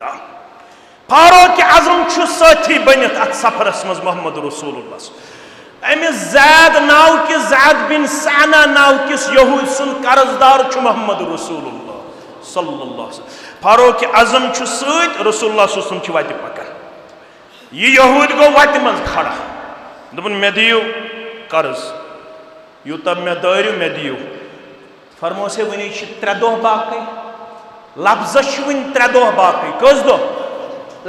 फारूक आजम साथी बनित अत सफरस मज मोहम्मद रसूलुल्लाह अमिस ज़ैद नाव किस ज़ैद बिन साना नाव किस यहूद सुन कर्जदार मोहम्मद रसूलुल्लाह सल्लल्लाहु अलैहि वसल्लम। फारूक आजम सत रसूलुल्लाह सल्लल्लाहु अलैहि वसल्लम वत पकान यह यहूद गो वत मज खड़ा दोपन मे दियो कर्ज यूत मे दारियो मे दियो फरमो से वन 3 दह बाकी लफ्ज वन 3 दह बाकी कस दह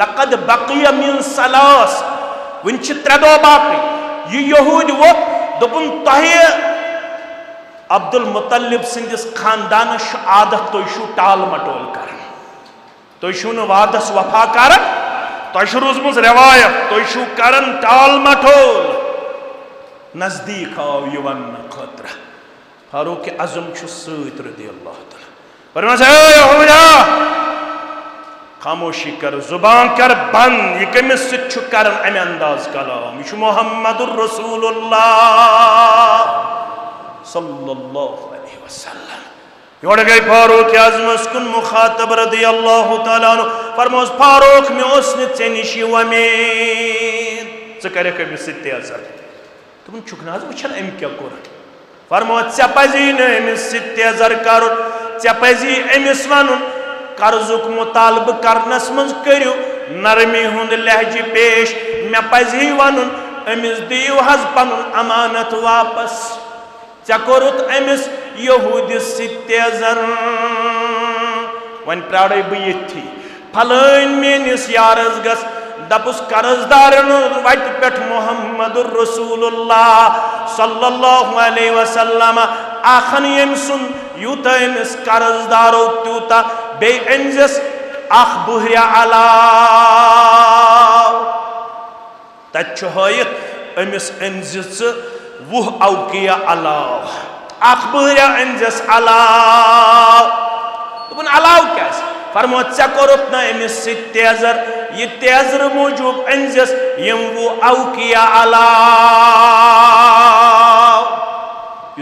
लकद बकिया मिन सलास वन 3 दह बाकी यह यहूद वोत दोपन तहे अब्दुल मुतल्लिब सिंदिस खानदान आदत तुशु टाल मटोल कर तुशु न वादस वफा कर तुशु रोजमस रवायत तुशु करन टाल मटोल नजदीक आओ युवन खतरा। फारूक आजम सत रदियल्लाहु तआला फरमाया खामोशी कर जुबान कर बंद यह कमिस कर अमे अंदाज कलाम यह मोहम्मदुर रसूलुल्लाह सल्लल्लाहु अलैहि वसल्लम। योड़ गई फारूक आजमस कुन मुखातब रदियल्लाहु तआला अन्हु फरमोस फारूक मे ओस न चे निश वमेद च करे कमिस तेजर तुम चुकनाज वचन अम क्या कोर फरमो चे पजी न अमिस तेजर कर चे पजी अमिस वन कर्जुक मुतालब करनस मज करियो नरमी हुंद लहजे पेश मे पजी वन अमिस दियो हज पन अमानत वापस चे कोरुत अमिस यहूदिस तेजर वन प्राड़े बह ये फलान मेनिस यारस गस दपुस कर्जदारन वत पे मोहम्मदुर रसूलुल्लाह सल्लल्लाहु अलैहि वसल्लम आखन यम सुन यूत अमिस कर्जदारो त्यूता बे अनजस अख बुहरिया अलाव तत हयत अमिस अनजस 20 औकिया अलाव अख बुहरिया अनजस अलाव दोपन अलाव क्या फरमो चे कोरुत न अमिस तेजर यह तेजर मूजूब अनजस यम 20 औकिया अलाव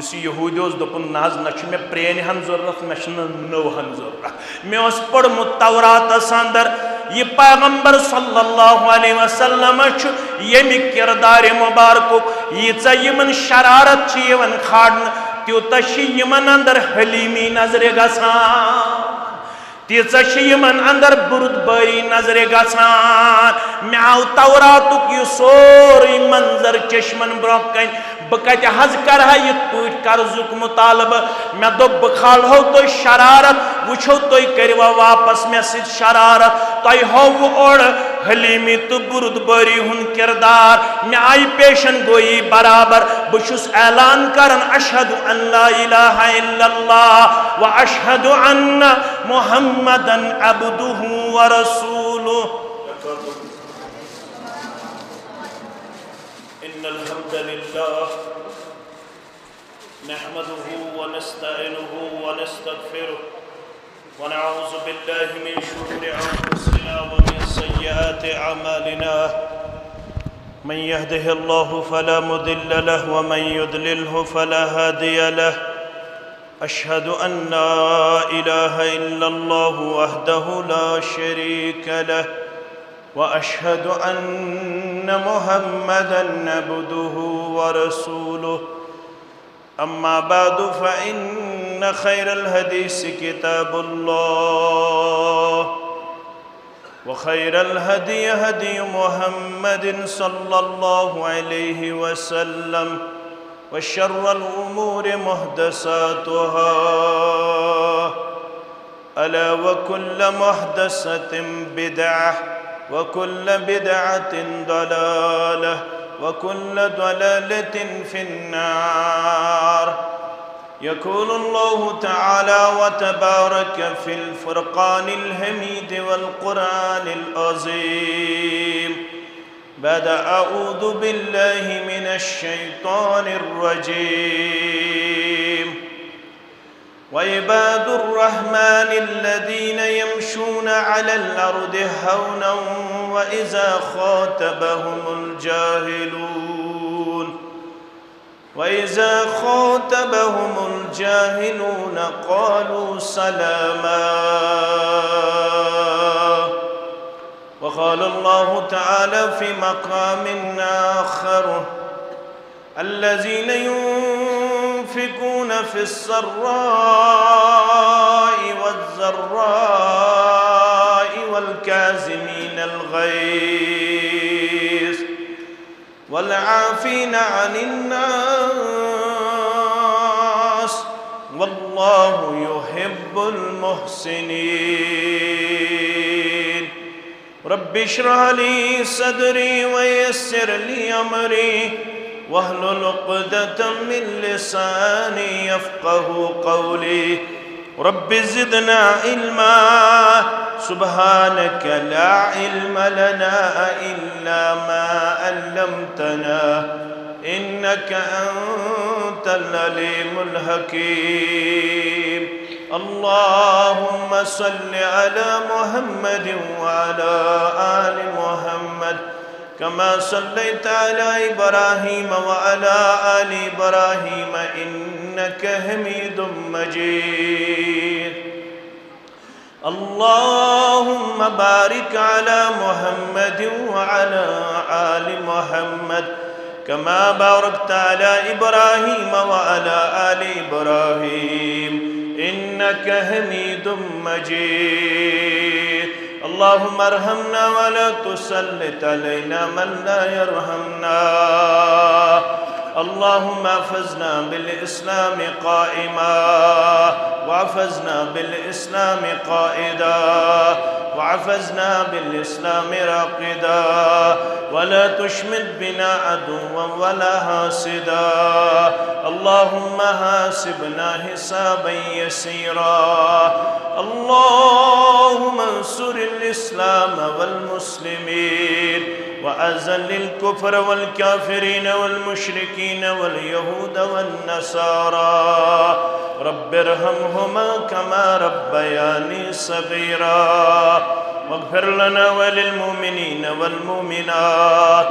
इस यहूदी दोपन नाज न मे प्रेन हन जरूरत मे नव हन जरूरत मे पढ़मुत तौरातस अंदर यह पैगंबर सल्लल्लाहु अलैहि वसल्लम यमि किरदार मुबारक यीचा यमन शरारत खाड़न त्यूता यमन अंदर हलीमी नजरे गसान तीचा यमन अंदर बुरुदबारी नजरे गसान मे आव तौरातुक यह सोरे मंजर चश्मन ब्रोह कन बह कत हज कर इत पे कर्जुक मुतालब मे दोप बह खालहो तुह शरारत वुछो तुह करवा वापस मे सत शरारत तुह हो ओड़ हलीमी तो बुरुदबारी हुन किरदार मे आई पेशन गोई बराबर बहुस ऐलान करन अशहदु अन ला इलाहा इल्लल्लाह व अशहदु अन्न मुहम्मदन अब्दुहु व रसूलुहु। इन्नल हम्दलिल्लाह नहमदुहु व नस्तईनुहु व नस्तगफिरुहु व नऊज़ु बिल्लाहि मिन शुरूरि अंफुसिना व मिन सय्यिआति अमालिना मन यहदिहिल्लाहु फला मुदिल्ल लहु व मन युद्लिल्हु फला हादिय लहु। अशहदु अन्न ला इलाहा इल्लल्लाहु वहदहु ला शरीका लहु व अशहदु अन्न मुहम्मदन अब्दुहु व रसूलुहु। अम्मा बादु फ़इन्न खैरल हदीस किताबुल्लाह व खैरल हदी हदी मुहम्मदिन सल्लल्लाहु अलैहि वसल्लम व शर्रल उमूरि मुहदसातुहा अला व कुल्ल मुहदसतिन बिदअह व कुल्ल बिदअतिन दलालह व कुल्ल दलालतिन फिन्नार। यक़ूलुल्लाहु तआला व तबारक फिल फुरक़ानिल हमीद वल क़ुरआनिल अज़ीम बाद अऊज़ु बिल्लाहि मिनश शैतानिर रजीम। व इबादुर रहमानिल्लज़ीना यमशूना अलल अर्दि हौनन व इज़ा ख़ातबहुमुल जाहिलून वइज़ा ख़ातबहुमुल जाहिलून क़ालू सलामा। وقال الله تعالى في مقام آخر الذين ينفقون في السراء والضراء والكاظمين الغيظ والعافين عن الناس والله يحب المحسنين رب اشرح لي صدري ويسر لي أمري واحلل عقدة من لساني يفقه قولي رب زدنا علما سبحانك لا علم لنا إلا ما علمتنا إنك أنت العليم الحكيم اللهم صل على محمد وعلى آل محمد كما صليت على إبراهيم وعلى آل إبراهيم إنك حميد مجيد اللهم بارك على محمد وعلى آل محمد كما باركت على إبراهيم وعلى آل إبراهيم إنك حميد مجيد اللهم ارحمنا ولا تسلط علينا من لا يرحمنا اللهم احفظنا بالإسلام قائما واحفظنا بالإسلام قائدا واحفظنا بالإسلام راقدا ولا تشمت بنا عدوا ولا حاسدا اللهم حاسبنا حسابا يسيرا اللهم انصر الإسلام والمسلمين وأذل الكفر والكافرين والمشركين واليهود والنصارى رب ارحمهما كما ربياني صغيرا واغفر لنا وللمؤمنين والمؤمنات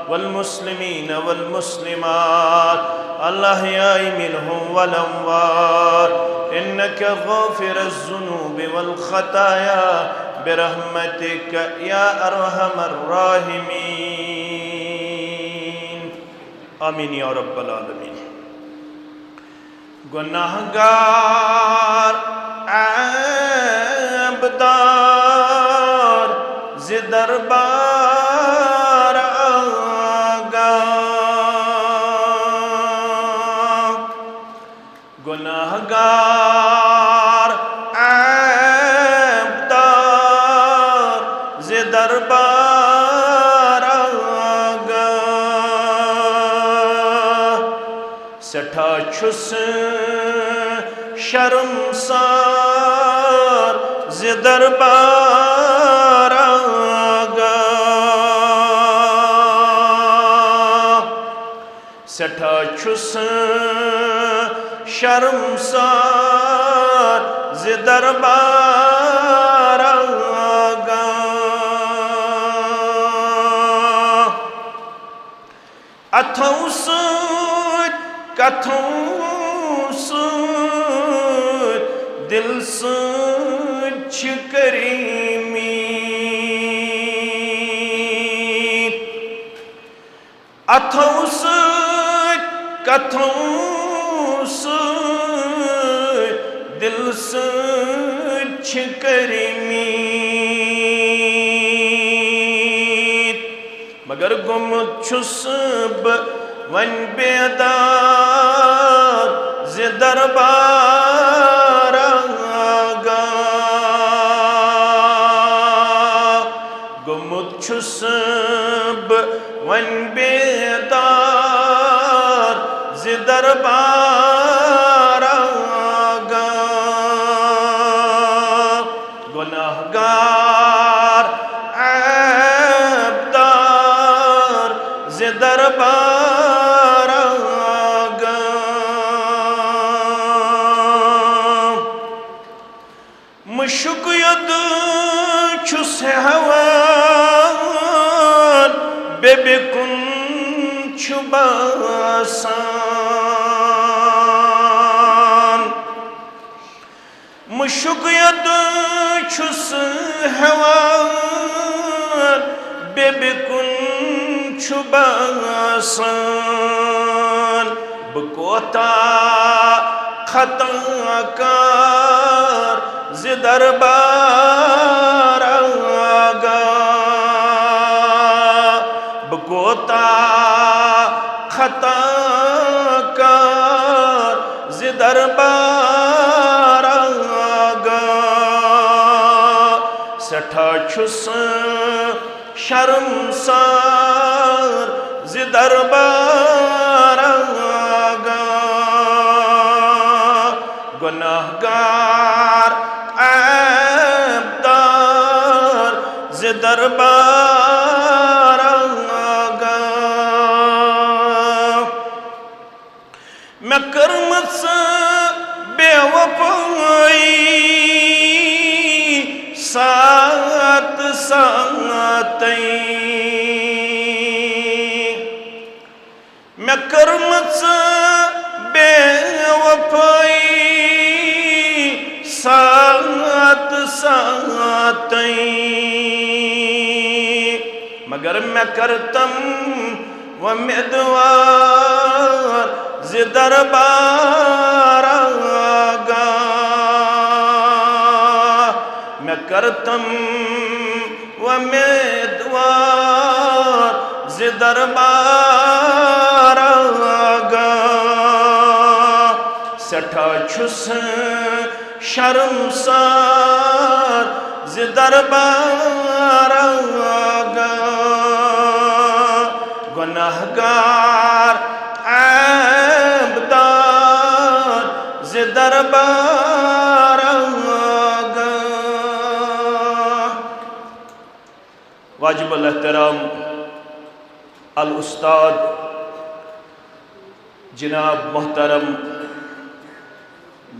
والمسلمين والمسلمات الأحياء منهم والأموات إنك غافر الذنوب والخطايا برحمتك يا أرحم الراحمين آمين يا رب العالمين गुनाहगार आबदार ज़े दरबार आगा गुनाहगार आबदार ज़े दरबार आगा सठा छुस शर्मसार ज़े दरबार आगा सठा छुस शर्मसार ज़े दरबार आगा अथों सूद कथों सूद दिल सूद करीमी अथों सूद कथों सूद दिल सूद करीमी मगर गुम छुस वन बेदार ज़े दरबार आगा गुम छुस वन बेदार ज़े दरबार आगा गुनाहगार आबदार ज़े दरबार आगा मुशक यद छुस हवान बेबेकुन छुबासान मुशक यद छुस हवान बासान बह कोता खता कर ज़ दरबार आगा बह कोता खता कर ज़ दरबार आगा सठा छुस शर्मसार ज़ दरबार आगा गुनाहगार ऐबदार ज़ दरबार आगा मैं करमत बेवफाई सात सातई मैं करमत बेवफाई सात सातई मगर मैं करतम उम्मीदवार ज़ दरबार आगा मैं करतम उम्मीदवार ज़ दरबार आगा सठा छुस शर्मसार ज़ दरबार आगा गुनाहगार ऐबदार ज़ दरबार आगा वाजिबुल एहतराम अल उस्ताद जनाब मोहतरम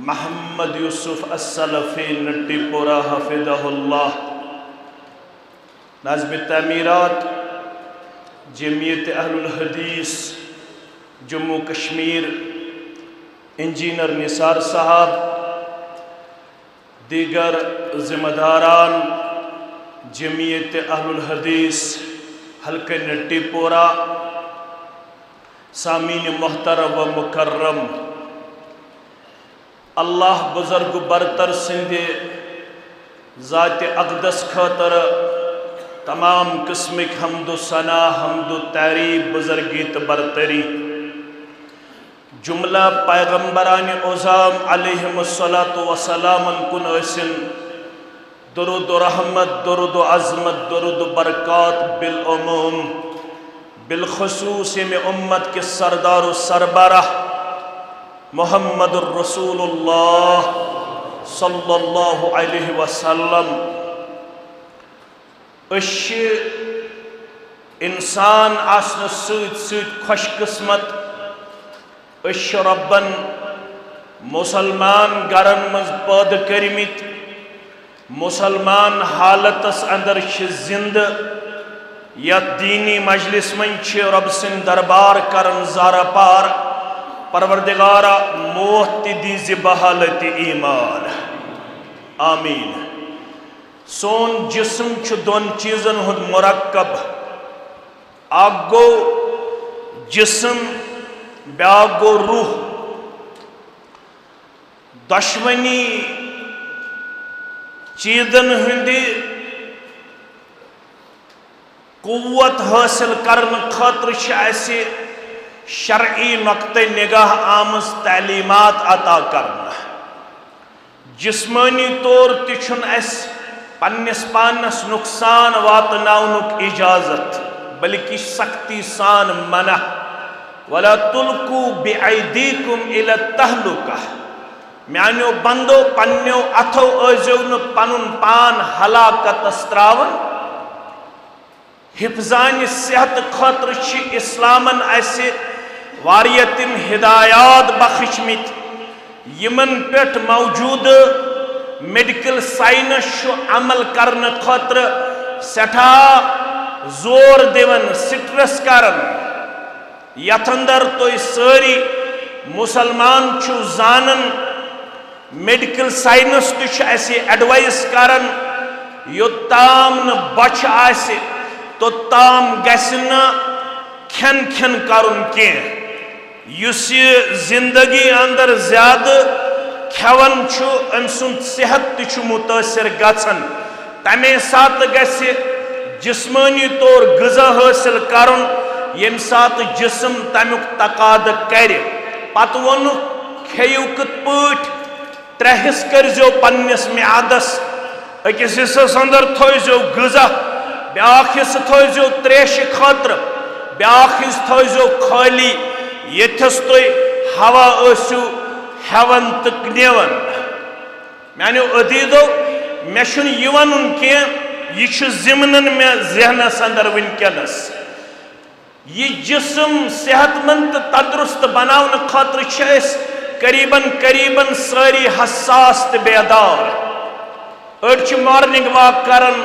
मोहम्मद यूसुफ अस्सलफ़ी नट्टीपोरा हफ़िज़हुल्लाह नाज़िम तामीरात जमीयत अहलुल हदीस जम्मू कश्मीर इंजीनियर निसार साहब दीगर ज़िम्मेदारान जमीयत अहलुल हदीस हल्के नट्टीपोरा सामीन मोहतरम व मुकर्रम अल्लाह बुजुर्ग बरतर सिंधे ज़ात अक़दस खतर तमाम किस्मिक हमदु सना हमदु तारीफ बुजुर्गी तो बरतरी जुमला पैगम्बरान उज़ाम अलैहिमुस्सलातु वस्सलामन कुन असिन दुरूद रहमत दुरूद अज़मत दुरूद बरक़ात बिल उमूम बिलखुसूस में उम्मत के सरदार सरबराह मुहम्मदुर रसूलुल्लाह सल्लल्लाहु अलैहि वसल्लम इंसान आसने सत खुशकिस्मत रब्बन मुसलमान गरन मज पैद करमित मुसलमान हालतस अंदर जिंद या दीनी मजलिस मन रब सिंद दरबार करन ज़ारा पार परवरदिगारा मोह दी बहालत ईमान आमीन सोन जिस्म दोन चीजन हुद मुरक्कब अक गो जिस्म ब्याक गो रूह दशवनी चीजन हंदि कुव्वत हासिल करने खतर शरई नुक्ते निगाह आमज तालीमात अता करना जिस्मानी तौर तुन पन्निस पानस नुकसान वातनाउनुक इजाजत बल्कि सख्ती सान मना वला तुल्कू बिअयदीकुम इला तहलुका म्यानो बंदो पन्नो अथो अजो न पनुन पान हलाकतस त्रावन हिफजान सेहत खतर इस्लामन ऐसे वारियतिन हिदायत बख्शमित यमन पेट मौजूद मेडिकल साइंस अमल करने खतर सठा जोर दिवन स्ट्रेस करन यथ अंदर तो सारी मुसलमान जानन मेडिकल साइंस तो एडवाइस करन योत्ताम न बच आसे तो ताम गस न खेन खेन करुन के जिंदगी अंदर ज्यादा खेवन अम सुंद सेहत तु मुतासर गछन तमे सात गसे जिस्मानी तौर गजा हासिल करन यम सात जिस्म तमुक तकाद कर पत वोनु खेयु कत पट त्रे हिस करजो पन्निस म्यादस अकिस हिस्सस अंदर थोजो गजा ब्याख हिस्स थोजो त्रेश खातर ब्याख हिस्स थोजो खाली यथस तुय हवा असु हेवन तक नेवन मानो अदीदो मे छुन यह वनुन के यह जिमनन मे जहनस अंदर वनकनस यह जिस्म सेहतमंद तंदुरुस्त बनाने खातर करीबन करीबन सारी हसास तो बेदार अड़ मॉर्निंग वॉक करन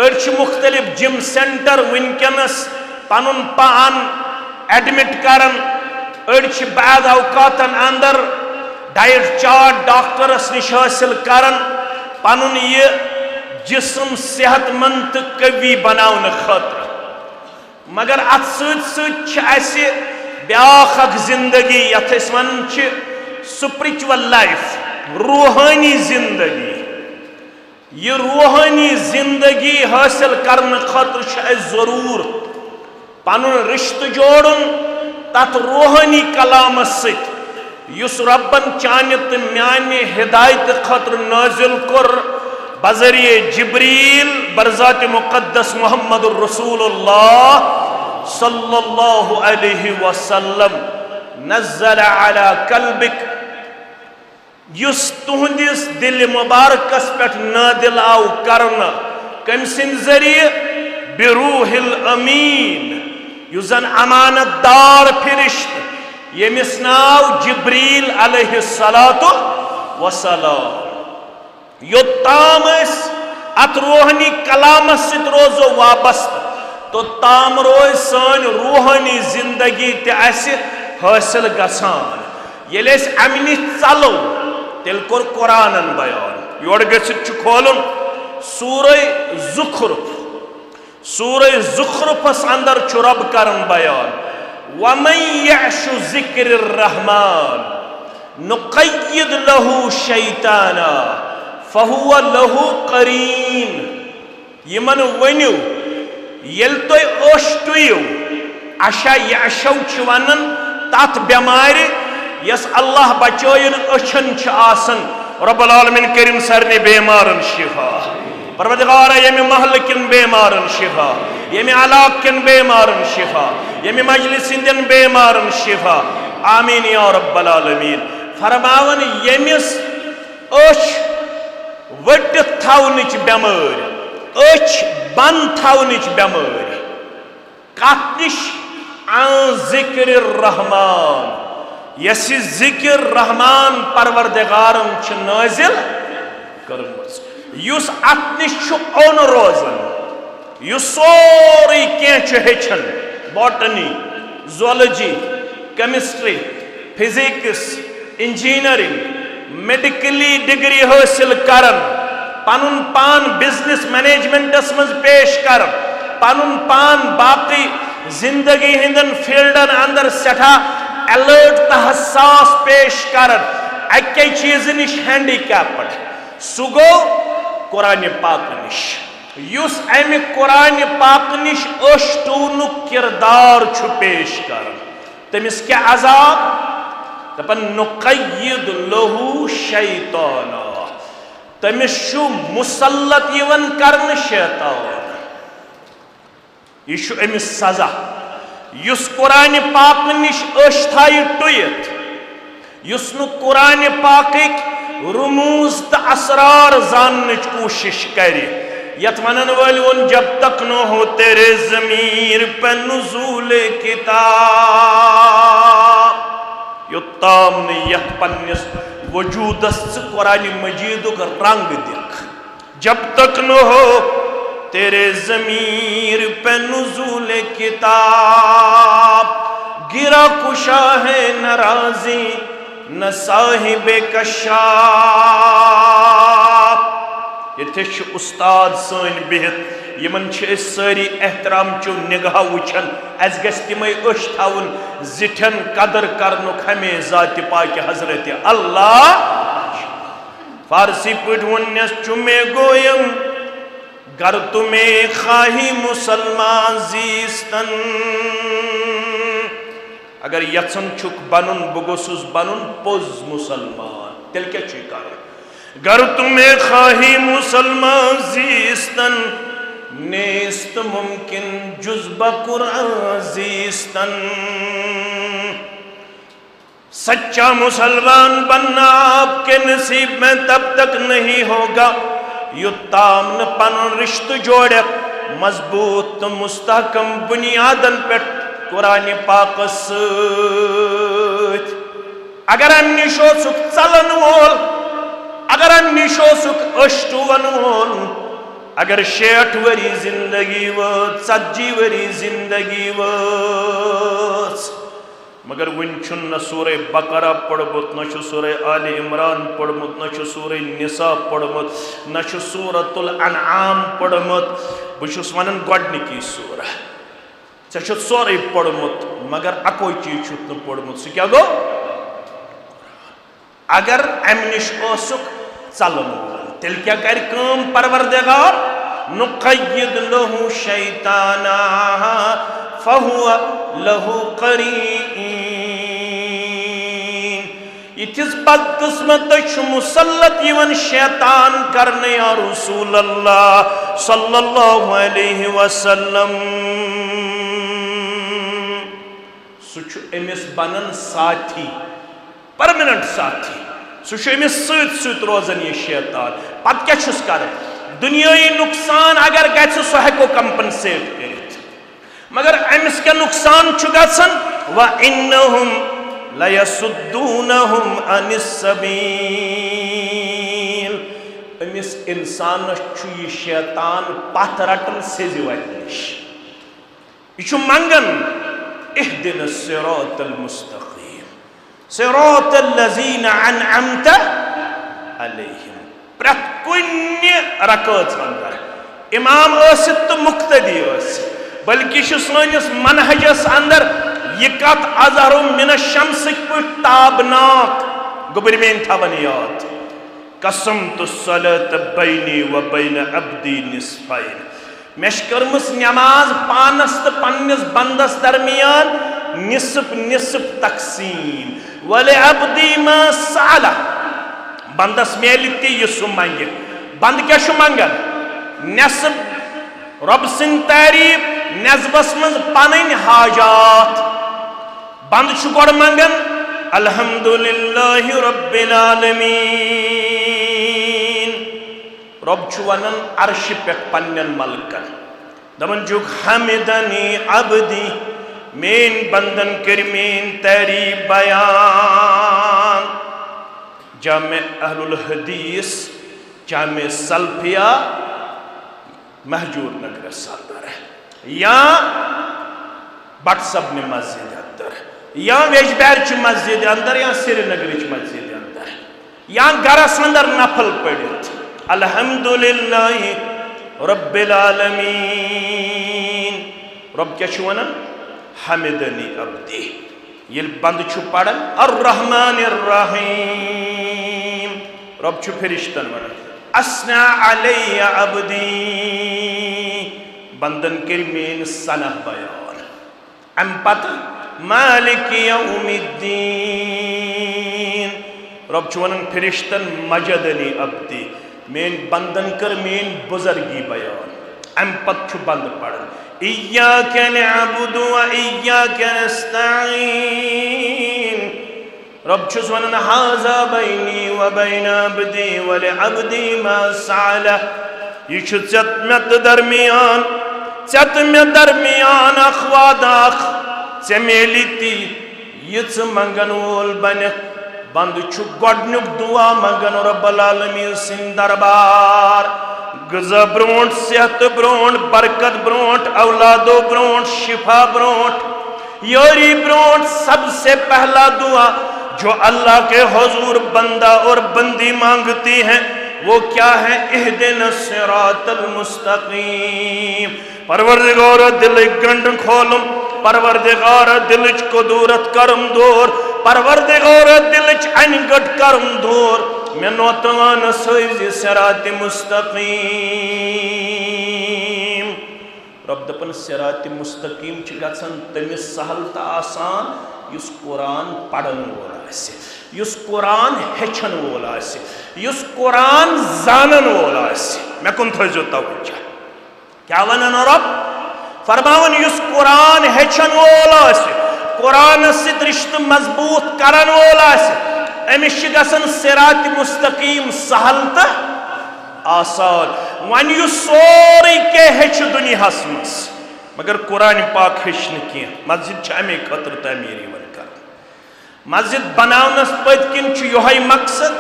अड़ मुख्तलिफ जिम सेंटर वनकनस पनुन पान एडमिट करन अड़ बाद अवकातन अंदर डाइट चार्ट डॉक्टरस निश हासिल करन पनुन यह जिस्म सेहतमंद कवी बनाने खातर मगर अत सत ब्याख जिंदगी यथ वन स्पिरिचुअल लाइफ रूहानी जिंदगी यह रूहानी जिंदगी हासिल करने खातर जरूर पनुन रिश्त जोड़न तथ रूहानी कलाम सत रब्बन चाने तो म्याने हिदायत खातर नाजिल कर बजरिए जिब्रील बरजात मुक़द्दस मोहम्मद रसूलुल्लाह सल्लल्लाहु अलैहि वसल्लम नज़्ज़ल अला कल्बिक युस तुहंदिस दिल मुबारकस पेट नादिल आव करना कम सिन जरिए बिरूहिल अमीन युजन अमानतदार फिरिश्त यमिस नाव जिब्रील अलैहिस्सलातु वसलाम योत्ताम अत रूहानी कलाम सत रोजो वाबस्त तो ताम रोज सान रूहानी जिंदगी हासिल गसान ये अमि चलो तेल कोर कुरानन बयान योर गछित खोलुन सूरे ज़ुखरुफस अंदर रब करन बयान वमन यअशु ज़िक्र रहमान नुक़य्यिद लहू शैताना फहुव लहू करीन यमन वनु येल तुय ओश तुयु अशा यशौ वनन तथ बेमार यस अल्लाह बचोयन अछन आसन रब्बुल आलमीन करीम सरने बेमारन शिफा परवरदिगार यमि महल किन बेमारन शिफा यमि अलाक किन बेमारन शिफा यमि मजलिस इंदन बेमारन शिफा आमीन या रब्बुल आलमीन फरमावन यमिस अछ वट थावनिच बेमार अछ बन थावनिच बेमार कत निश आन जिक्र रहमान यस जिक्र रहमान परवरदिगारन छ नाजिल करमस युस अत निश ओन रोजन युस सोरी के हेचन botany zoology chemistry physics engineering medically degree हासिल करन पनुन पान बिजनेस मैनेजमेंटस मज पेश कर पनुन पान बाकी जिंदगी हिंदन फील्डन अंदर सठा अलर्ट तो हसास पेश कर अके चीज निश हैंडीकैप्ड सु गो कुरान पाक निश युस अमि कुरान पाक निश अशटून किरदार छु पेश कर तमिस क्या अजाब दपन नुक़य्यिद लहू शैताना तमिस छु मुसल्लत यवन करन शैतान यह अमिस सजा युस कुरान पाक निश अश थाय टुयत युस नु कुरान पाकिक रुमूज त असरार जानने कोशिश करे यत वनन वाल वोन जब तक न हो तेरे ज़मीर पे नुज़ूल किताब योत्ताम ने यत पन्निस वजूदस कुरान मजीद का रंग दिख जब तक न हो तेरे ज़मीर पे नुज़ूल किताब गिरा कुशा है नाराज़ी न साहिबे कशाफ ये उस्ताद सन बिहित यमन सारी एहतराम चो निगाह वुचन अस गस तिमे अश थाउन जिठन कदर करनुक हमें जात पाक हजरत अल्लाह फारसी पठ वनस चुमे गोयम गर तुम्हें खाही मुसलमान जीस्तन अगर यचन छुक बनुन बगोसुस बनुन पोज मुसलमान तेल क्या कर गर तुम्हें खाही मुसलमान जीस्तन नेस्त मुमकिन जुज़्ब कुरान जीस्तन सच्चा मुसलमान बनना आपके नसीब में तब तक नहीं होगा युत्ताम न पनुन रिश्त जोड़ मजबूत मुस्तहकम बुनियादन पे कुरान पाक अगर हम निशो सुख चलन वोल अगर हम निशो सुख अष्टुवन वोल अगर 60 वरी जिंदगी वो 40 वरी जिंदगी वो मगर वन न सूरे बकरा पढ़मुत न सूरे आले इमरान पढ़मुत न सूरे निसा पढ़मुत न सूरतुल अनआम पढ़मुत बुशुस वनन गोडनिकी सूरा चे सोरे पढ़मुत मगर अकोई चीज न पढ़मुत सह क्या गो अगर अम निश चलन तेल क्या कर परवरदिगार नुक़य्यिद लहु शैताना फहुवा लहु करीन इतिस बदकिस्मत मुसल्लत यवन शैतान करने या रसूल अल्लाह सल्लल्लाहु अलैहि वसल्लम सुच एमिस बनन साथी परमानेंट साथी सुच एमिस सत रोजन ये शैतान पत क्या छुस कर दुनियाई नुकसान अगर गो सह हेको कंपनसेट कर मगर अमिस क्या नुकसान गसन व इन्नहुम लयसुद्दूनहुम अनिस सबील अमिस इंसान यह शैतान पत रटन सेज वत निश यह मंगन इहदिनस सिरातल मुस्तकीम सिरातल लज़ीना अनअमता अलैहिम प्रत कुन्य रकत अंदर इमाम तो मुक्तदी बल्कि सानिस मनहजस अंदर यह कत अजहर मिन शम्स ताबनाक गुबर मेन थवन याद कसम तो सलत बैनी व बैन अब्दी निस्फैन मे कर्मस नमाज पानस तो पन्निस बंदस दरमियान निस्फ निस्फ तकसीम वले अब्दी मा साला बंदस मेल यह मंगे बंद क्या मंगन नेसब रब सिंह तारीफ नजबस मज पन हाजात बंद गोड़ मंगन अल्हम्दुलिल्लाहि रब्बिल आलमीन रब वनन अर्श पे पन्न मलकन दमन जुग हमिदनी अब्दी मेन बंदन कर मेन तारीफ बयान जामे अहलुल हदीस जामे सल्फिया महजूर नगर सादर या बट सब ने मस्जिद अंदर या वेजबैर मस्जिद अंदर या श्रीनगर मस्जिद अंदर या गरस अंदर नफल पढ़ित अल्हम्दुलिल्लाहि रब्बिल आलमीन रब क्या वनन हमिदनी अब्दी ये बंद पढ़न अर्रहमानिर रहीम रब फरिश्तन वनन अस्ना अलैया अब्दी बंदन कर मेन सनह बयान अम पत मालिक यौमिद्दीन रब वनन फरिश्तन मजदनी अब्दी मेन बंदन कर मेन बुजर्गी बयान अम पत बंद पढ़न इय्याका नअबुदु व इय्याका नस्तईन रब वनन हाजा बैनी व बैन अब्दी व लिअब्दी मा सअला यह चत मे दरमियान अखवादाख चे मेली ती यह मंगन वोल बन बंद गोडनुक दुआ मंगन रब्बुल आलमीन सिंह दरबार गजा ब्रोट सेहत ब्रोट बरकत ब्रोट औलादो ब्रोट शिफा ब्रोट योरी ब्रोट सबसे पहला दुआ जो अल्लाह के हुजूर बंदा और बंदी मांगती हैं वो क्या है? इहदिनस सिरातल मुस्तकीम। परवरदिगार दिल गंड खोलम, परवरदिगार दिलच कदूरत करम दूर, परवरदिगार दिलच अनगट करम दूर, मे नोतवान सज सिरात मुस्तकीम। रब दपन सिरात मुस्तकीम गसन तमिस सहल तो आसान युस कुरान पढ़न वोल आसे, युस कुरान हेचन वोल आसे, युस कुरान जानन वोल आसे। मे कुन थो तवज्जो। क्या वनन रब? फरमावन युस कुरान हेचन वोल आसे, कुरान से रिश्त मजबूत करन वोल आसे, अमिस गसन सिरात मुस्तकीम सहल तो आसान। वन युस सोरे के हेच दुनियास मज मगर कुरान पाक हेच न मस्जिद अमे खतर तमीर कर। मस्जिद बनावनस पत्किन योह मकसद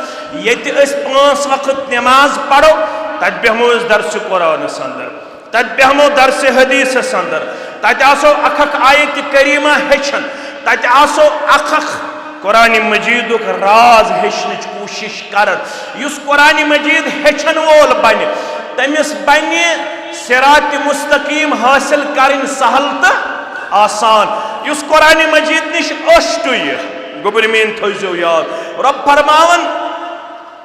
ये 5 वक्त नमाज पढ़ो, तत बेहमो दरस कुरान अंदर, तत बेहमो दरस हदीस अंदर, तत आसो अख आयत करीमा हेचन, तत आसो अख कुरान मजीद राज हेचन कोशिश कर। युस कुरान मजीद हेचन वोल बन तमिस बन सिरात मुस्तकीम हासिल करें सहल तो आसान। युस कुरान मजीद निश अष्टुय गुबरमीन थो याद। रब फरमावन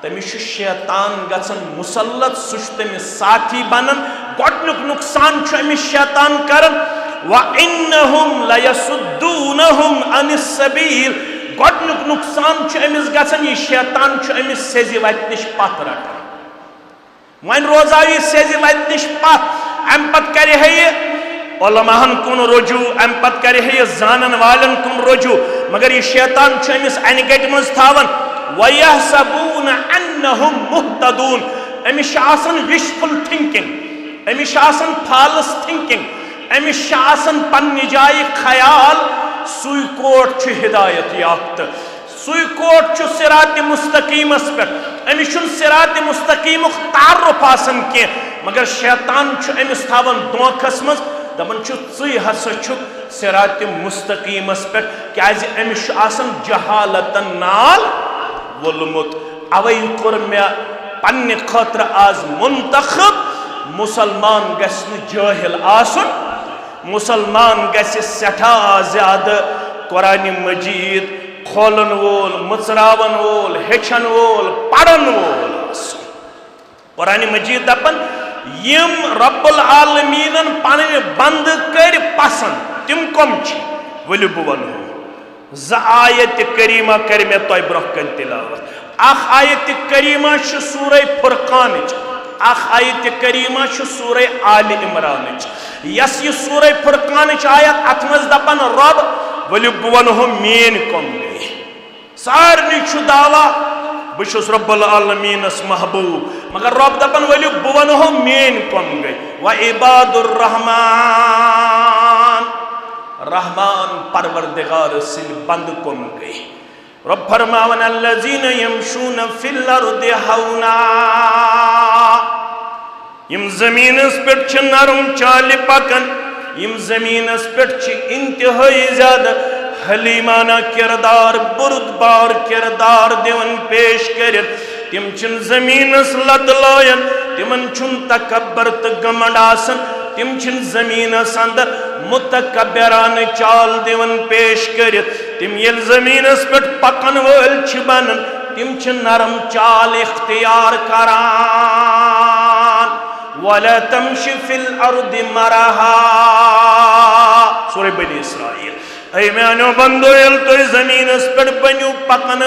तमिस शैतान गसन मुसल्लत, सुश तमिस साथी बनन। गोडनुक नुकसान अमिस शैतान करन, व इन्नहुम लयसुद्दूनहुम अनिस सबील। गोडनुक नुकसान अमिस गसन यह शैतान अमिस सेजि वत निश पत रटान। वन रोजा यह सेजि वत निश पत, अम पत कर उलमाहन कुन रुजू, अम पत कर जानन वालन कुन रुजू, मगर यह शैतान अमिस अनगट मज थावन। वयहसबून अन्नहुम मुहतदून। अमिस आसन विशफुल थिंकिंग, अमिस आसन फालस थिंकिंग, अमिस आसन पन्नि जाय ख्याल सुई कोट हिदायत याफ्त, सुई कोट सिरात मुस्तकीमस पे। अमिस सिरात मुस्तकीम तारुफ आसन के, मगर शैतान अमिस थावन धोखस मज दपन ची हसा सिरात मुस्तकीमस पे, क्या अमिस आसन जहालतन नाल वोलमुत। अवै कोर मे पन्ने खतर आज मुंतखब मुसलमान गस जाहिल आसन, मुसलमान गस सठा ज्यादा कुरान मजीद खोलन वोल, मुचरावन वोल, हेचन वोल, पढ़न वोल। कुरान मजीद दपन यम रब्बुल आलमीनन पन बंद कर पसंद तिम कम वलु बह वन ज आयत करीमा कर मे तय ब्रोह कन तिलावत। अख आयत करीमा सूरह फुरकान, अख आयत करीमा सूरह आले इमरान। यस यह सूरह फुरकान आयत अत मज दपन रब वलु बह वन मेन कम गई। सारनी दावा बहुस रब्बुल आलमीनस महबूब, मगर रब दपन वलु बह वन मेन कम गई। व इबादुर रहमान, रहमान परवरदिगार सिल बंद कम गई। रब फरमावन अल्लज़ीना यमशून फिल अर्दि हौना। यम ज़मीनस पेट छ नरम चाल पकन, यम ज़मीनस पेट छ इंतहाई ज्यादा हलीमाना किरदार, बुरुदबार किरदार दिवन पेश कर। तिम छन ज़मीनस लत लायन, तिमन छुन तकब्बर त घमंड आसन, तिम छन ज़मीनस अंदर मुतकब्बिरान चाल दिवन पेश कर। तिम यल ज़मीनस पे पकन वल छ बनन, तिम छ नरम चाल इख्तियार करान। वला तमशी फिल अर्दि मरहा। सूरह बनी इसराइल। ऐ मेनो बंदो यल तो ज़मीनस पे बन्यू पकन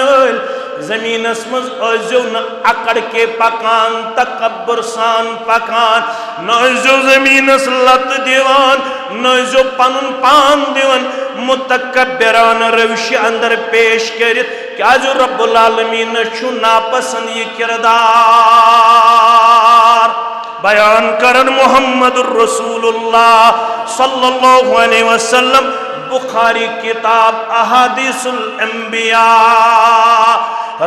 ज़मीनस मज अजो न अकड़ के पकान, तकब्बुर सान पकान, न अजो ज़मीनस लत दिवान, न अजो पनुन पान दिवन, मुतकब्बिरान रविश अंदर पेश कर। क्या जो रब्बुल आलमीन छु नापसंद ये किरदार बयान करन मोहम्मदुर रसूलुल्लाह सल्लल्लाहु अलैहि वसल्लम। बुखारी किताब अहादीसुल अंबिया,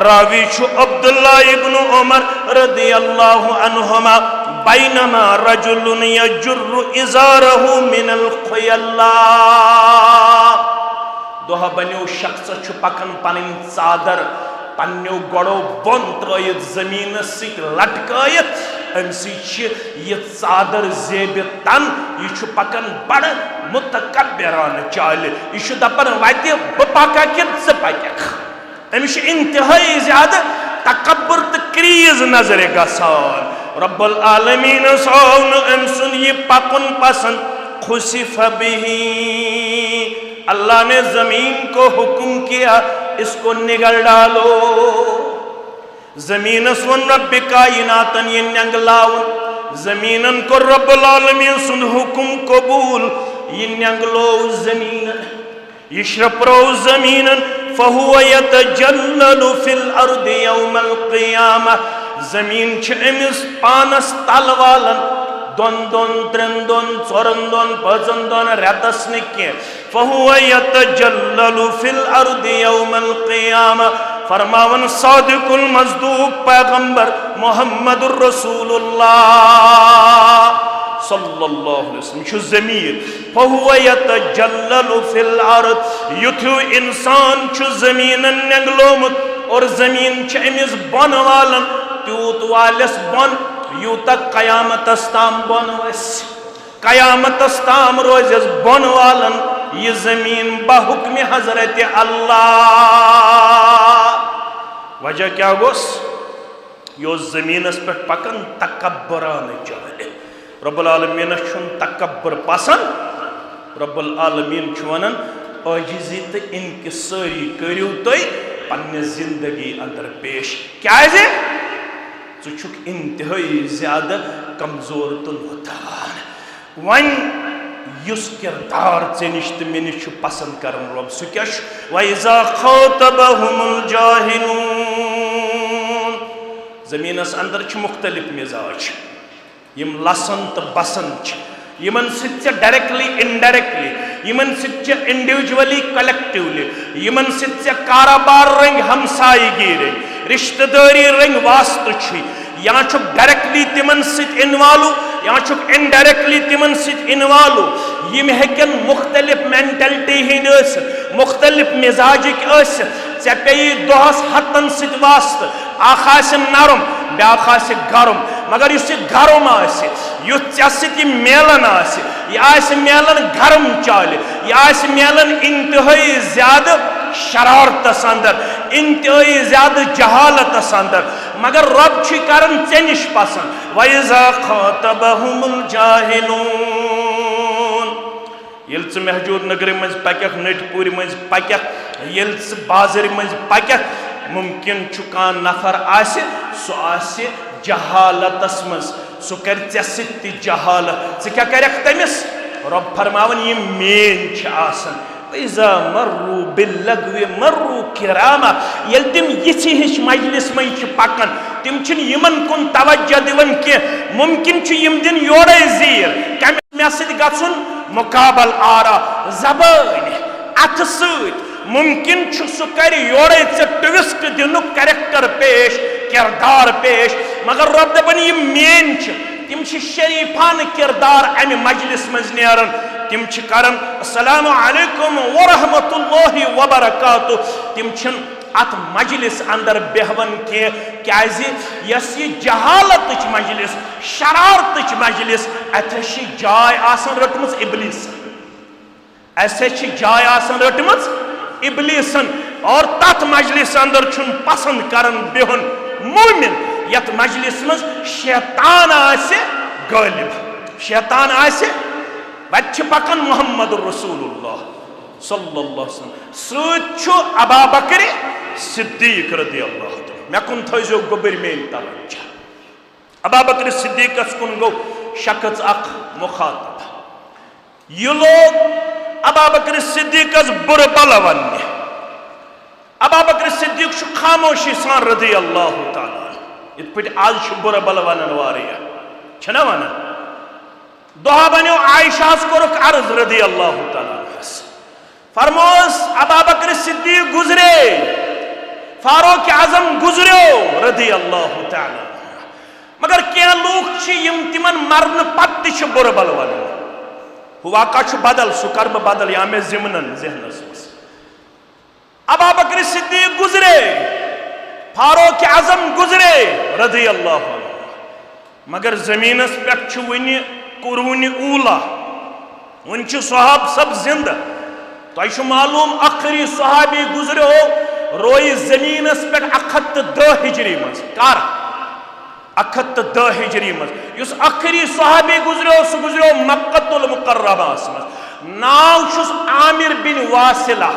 रावी छु अब्दुल्लाह इब्न उमर रदियल्लाहु अन्हुमा। बैनमा रजुलुन यजुर्रु इज़ारहु मिनल खुयल्ला। दोहा बन्यो शख्स छु पकन पन चादर पन्नो गड़ो बन त्रयित जमीन सिक लटकयित यह चादर जेब तन यह पकन बड़ मुतकब्बिरान चाल यह दपन वत बह पका कि ज पक अमिस इंतहाई ज्यादा तकब्बुर तो क्रीज नजर गसान रब्बुल आलमीन सौन अम सुन यह पकुन पसंद खुसिफ बिही अल्लाह ने जमीन को हुक्म किया इसको निगल डालो जमीन वन रब्बि कायनातन ये न्यंगलाउन जमीनन को रब्बुल आलमीन सुन हुक्म कबूल ये न्यंगलो जमीन यशरप्रो जमीनन फहुव यतजल्ललु फिल अर्दि यौमल क़ियामह जमीन छ अमिस पानस तलवालन दोन दोन त्रेन दोन चोरन दोन पचन दोन रेतस निके फहुव यतजल्ललु फिल अर्दि यौमल क़ियामह फरमावन सादिकुल मज़दूक पैगंबर मोहम्मदुर रसूलुल्लाह सल्लल्लाहु अलैहि वसल्लम छु ज़मीर फहुव यतजल्ललु फिल अर्द युथु इंसान छु ज़मीनन नंगलोमुत और ज़मीन छ अमिस बन वालन त्यूत वालस बन यूत कयामतस ताम बन वस कयामतस ताम रोज़स बन वालन ये ज़मीन बहुक्म हज़रत अल्लाह वजह क्या गोस यो ज़मीनस पे पकन तकब्बुरान चाले रब्बुल आलमीन छुन तकब्बुर पसंद रब्बुल आलमीन छु वनन आजिज़ी तो इनकिसारी करियो तुई पन्ने जिंदगी अंदर पेश क्या है चुक इंतहाई ज्यादा कमजोर तो नोतान वन युस किरदार से निश्त में निश्च पसंद करन रब सु क्या वइज़ा ख़ातबहुमुल जाहिलून ज़मीनस अंदर छ मुख्तलिफ मिजाज यम लसन तो बसन यमन सित डायरेक्टली इनडायरेक्टली यमन सित इंडिविजुअली कलेक्टिवली यमन सित कारोबार रंग हमसायगी रंग रिश्तेदारी रंग वास्तु या डायरेक्टली तिमन सित इन्वॉल्व या इनडायरेक्टली तिमन सित इन्वॉल्व यम हेकन मुख्तलिफ मेंटलिटी हिंद मुख्तलिफ मिजाजिक ऐ पे दोहस हतन सित वास्त अख नरम ब्याख गरम मगर इस गरम युथ े मेलन यह मेलन गरम चाल यह मेलन इंतहाई ज्यादा शरारतस अंदर इंतहाई ज्यादा जहालतस अंदर मगर रब करन ऐ निश पसंद वइज़ा ख़ातबहुमुल जाहिलून येल च महजूद नगर मज पकक नटपुर मज पकक येल च बाजार मज पकक मुमकिन कान नफर आसे सो आसे जहालतस मज सो कर े जहालत क्या करक तमिस रब फरमावन ये मेन आसन वइज़ा मर्रू बिल्लग़्वी मर्रू किरामा येल तिम यिछि हिश मजलिस मज पकन तिम छिन यमन कुन तवज्जो दिवन के मुमकिन छु यम दिन योड़े जीर कम मे सित गछुन मुकाबल आरा जबान अथ सत मुमकिन छु सु कर योड़े चे ट्विस्ट दिनुक कैरेक्टर पेश किरदार पेश मगर रब दपन ये मेन तिम शरीफान किरदार अमि मजलिस मज नेरन तिम करन अस्सलामु अलैकुम व रहमतुल्लाहि व बरकातुहु तिम छिन अत मजलिस अंदर बेहवन के क्याजि यस ये जहालत मजलिस शरारत मजलिस अथि जाय आसन रटमस इबलीस ऐसे जाय आसन रटमस इबलीसन और तथ मजलिस अंदर छुन पसंद करन बेहन मोमिन यत मजलिस मज शैतान आसे गालिब शैतान आसे वच्छ पकन मोहम्मद रसूलुल्लाह सल्लल्लाहु अलैहि वसल्लम सु अबा बकर सिद्दीक रदियल्लाहु तआला मे कुन थजो गोबर मेन तवज्जो अबा बकर सिद्दीक कुन गो शख्स अख मुखातब ये लोग अबा बकर सिद्दीक बुर बल वन अबा बकर सिद्दीक खामोशी सान रदियल्लाहु तआला इत पे आज बुर बल वन वारिया छना वन दोहा बनो आयशा कोरुक अर्ज रदियल्लाहु तआला फरमोस अबा बकर सिद्दीक गुजरे फारूक आजम गुजरो रदियल्लाहु तआला मगर क्या लोग यम तिमन मरन पत्त बुर बल वन वाक़ा बदल सु कर्म बदल या मे जिमनन जहनस अबा बकर सिद्दीक गुजरे फारूक आजम गुजरे रज़ी अल्लाह मगर जमीनस पे वन कुरून ऊला वन सहाब सब जिंद तुम मालूम आखिरी सहाबी गुजरो रोई जमीनस पे 110 हिजरी मज कर 110 हिजरी मज उस आखिरी सहाबी गुजरो सह गुजरो मक्कतुल मुकर्रमास मज नाव आमिर बिन वासिला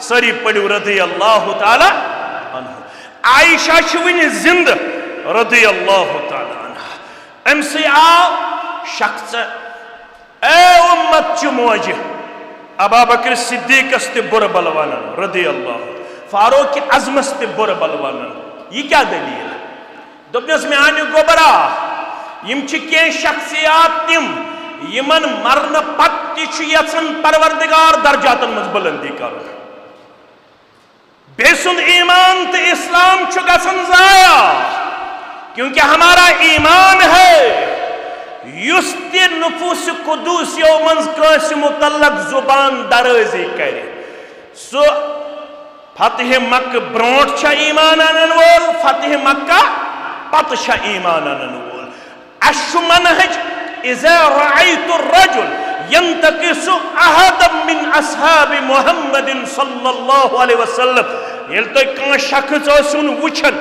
सरी पड़ो रज़ी अल्लाह ताला अन्हु आयशा वन जिंद रज़ी अल्लाह ताला अन्हा अमसे आव शख्स ए उम्मत च मोज अबू बकर सिद्दीकस ते बुर बलवान रज़ी अल्लाह फारूक आज़मस ते बुर बलवान यह क्या दलील दोपनस में आने गोबरा यम के शख्सियात तिम यमन मरन पत्ति यसन परवरदिगार दर्जातन मज बुलंदी कर बेसुन ईमान तो इस्लाम गसन जाया क्योंकि हमारा ईमान है युस ते नुफूस कुदूसियों मज कांस मुतल्लक जुबान दराजी करे सो फतह मक्क ब्रोट छा ईमान अनन वोल फतह मक्का पत छा ईमान अनन वोल अशु मनहज इज़ा रअयतु रजुल यंतकिसु अहदम मिन अस्हाबि मुहम्मदिन सल्लल्लाहु अलैहि वसल्लम येल तो कां शख्स ओसुन वुछन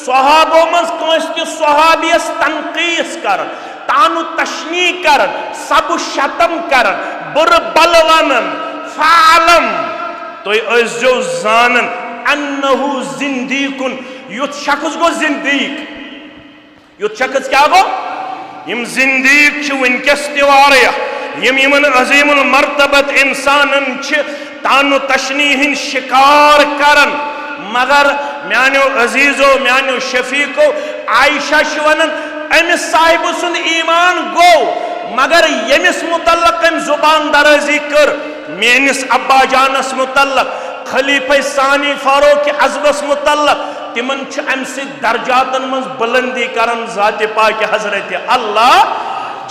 सहाबों मज कांस ते सहाबियस तनकीस करन तानु तशनी करन सब शतम करन बुर बलवानन फालम तो अजो जानन अन्नहु जिंदीकुन युत शख्स गो जिंदीक युत शख्स क्या गो यम जिंदीक छ वनकस ते वारिया यम यमन अजीमुल मर्तबत इंसानन छ तानु तशनी हिन शिकार करन मगर म्यानो अजीजो म्यानो शफीको आयशा शवनन अमिस साहिब सुन ईमान गो मगर यमिस मुतल्लक जुबान दराजी कर मेनिस अब्बा जानस मुतल्लक खलीफा सानी फारूक आज़मस मुतल्लक तिमन अम दर्जातन मज बुलंदी करन ज़ात पाक हजरत अल्लाह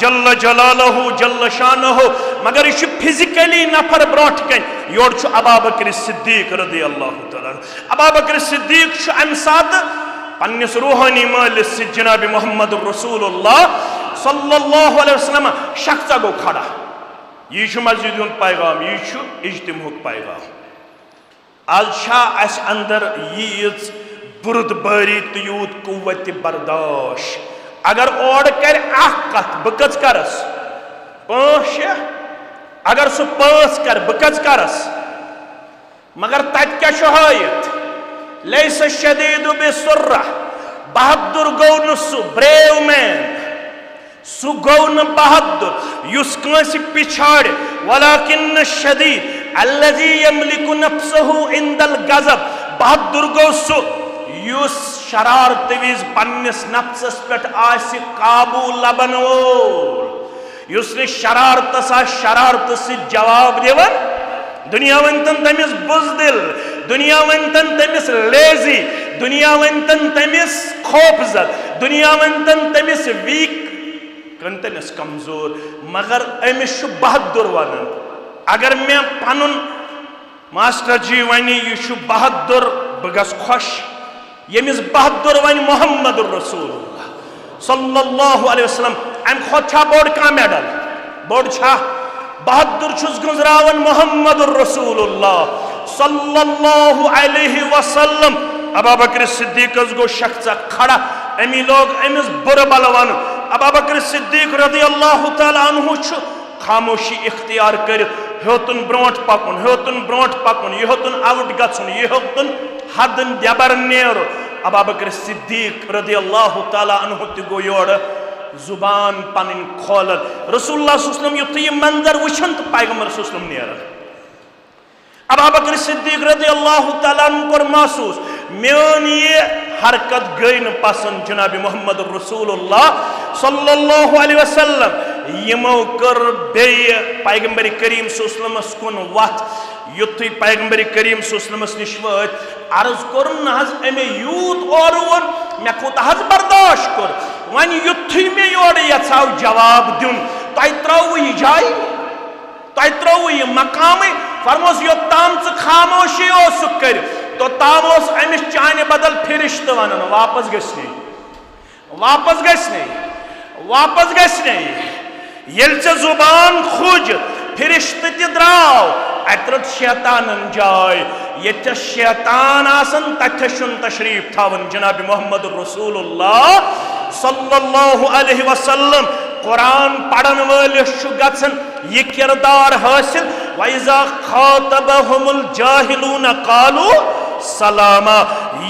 जल्ल जलालहु जल्ल शानहु मगर यह फिजिकली नफर ब्रोट कन योर अबू बकर सिद्दीक रज़ी अल्लाह तआला अबू बकर सिद्दीक अम सात पन्निस रूहानी मालिस जनाब मोहम्मद रसूलुल्लाह सल्लल्लाहु अलैहि वसल्लम शख्स गो खड़ा यह मस्जिद हुंद पैगाम यह इज्तिमाउक पैगाम आज अंदर यीज बुर्दबारी तो यूत कुव्वत बर्दाश्त अगर ओड कर कत बह कच करस पांच अगर सह पांच कर बह कच करस मगर तत क्या हायत लैस शदीदु बिसुर्रा बहादुर गौ न सह ब्रेव मैन सह गौ न बहादुर युस कांस पिछाड़ वलाकिन शदीद अल्लज़ी यमलिकु नफ्सहु इंदल गज़ब बहादुर गौ सह युस शरारत विज पन्निस नफ्सस पेट आसि काबू लबन वोल युस ने शरारत से जवाब दिवन दुनिया वंतन तमिस बुज़दिल दुनिया वंतन तमिस लेजी दुनिया वंतन तमिस खौफजद दुनिया वंतन तमिस वीक कंतनिस कमजोर मगर अमिस बहादुर वनन अगर मैं पनुन मास्टर जी वनी यह बहादुर बह गस खुश यमिस बहादुर वन मोहम्मद रसूलुल्लाह सल्लल्लाहु अलैहि वसल्लम अम खुद छा बोर्ड का मेडल बोर्ड छा बहादुर छुस गुजरावन मोहम्मद रसूलुल्लाह सल्लल्लाहु अलैहि वसल्लम अबू बकर सिद्दीक गो शख्स खड़ा अमी लोग अमिस बुर बलवान अबू बकर सिद्दीक रज़ी अल्लाह तआला अन्हु खामोशी इख्तियार कर होतुन ब्रोट पकुन यह होतुन आउट गछुन यह होतुन हदन दबर नेर अबू बकर सिद्दीक रज़ी अल्लाह तआला अन्हु ते गो योर जुबान पन खोल रसूलुल्लाह सल्लल्लाहु अलैहि वसल्लम युत यह मंजर वुछन तो पैगंबर सल्लल्लाहु अलैहि वसल्लम नेर अबू बकर सिद्दीक रज़ी अल्लाह तआला अन्हु कर महसूस मेन ये हरकत गई न पसंद जनाब मोहम्मद रसूलुल्लाह सल्लल्लाहु अलैहि वसल्लम यमो कर बे पैगंबर करीम सल्लल्लाहु अलैहि वसल्लम कुन वत युत पैगंबर करीम सल्लल्लाहु अलैहि वसल्लम निश वत अर्ज कर न अमे यूत और मे कोत बर्दाश्त कर वन युथ मे योर यछाव जवाब दिन तय त्रव यह जाय तय त्रव यह मकाम फरमोस योताम खामोशी कर तोताम अमिस चाने बदल फिरिश्त वन वापस गश्ने वापस गश्ने वापस गश्ने येल चे जुबान खुज फिरिश्त ति द्राव अत्र शैतानन जाय ये शैतान आसन तथशुन तशरीफ थावन जनाब मोहम्मद रसूलुल्लाह सल्लल्लाहु अलैहि वसल्लम कुरान पढ़न वलिस गन यह किरदार हासिल वैजा खातबहुमुल जाहिलून कालू सलामा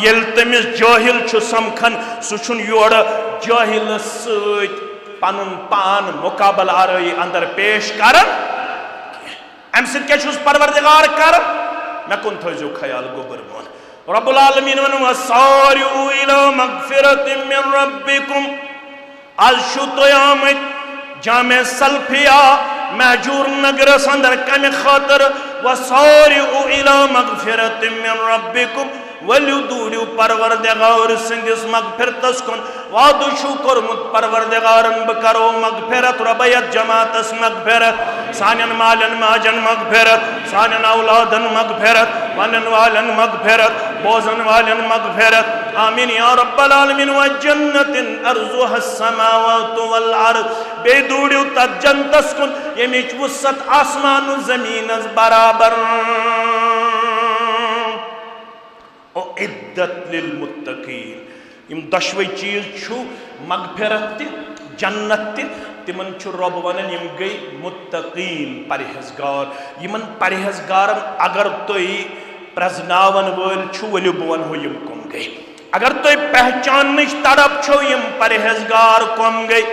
येल तमिस जाहिल छु समखन सुछुन योड़ जाहिल सत पनुन पान मुकाबल आरई अंदर पेश करन अम सत क्या छुस परवरदिगार कर मे कुन थो ख्याल गोबर मोन रब्बुल आलमीन वन वसारिउ इला मगफिरतिम मिन रब्बिकुम आज छु तयामत जामे सल्फिया महजूर नगर अंदर कम खातर वसारिउ इला मगफिरतिम मिन रब्बिकुम वलु दूरियो परवरदिगार सिंदिस मगफिरतस कुन वादु छु कोरमुत परवरदिगारन बकरो मगफिरत रबयत जमातस मगफिरत सानन मालन माजन मगफिरत सानन औलादन मगफिरत वनन वालन मगफिरत बोजन वालन मगफिरत आमीन या रब्बल आलमीन व जन्नतिन अर्जुहा समावातु वल अर्द बेदूरियो तत जन्नतस कुन यमिच वसत आसमान जमीनस बराबर ओ इद्दत लिल मुत्तकीन इम दशवे चीज छु मगफिरत जन्नत तिमन छु रब वनन इम गई मुत्तकीन परहेजगार यमन परहेजगारन अगर तोय प्रजनावन वल छु वलियो बवन हो यम कम गई अगर तोय पहचान तड़प छो यम परहेजगार कम गई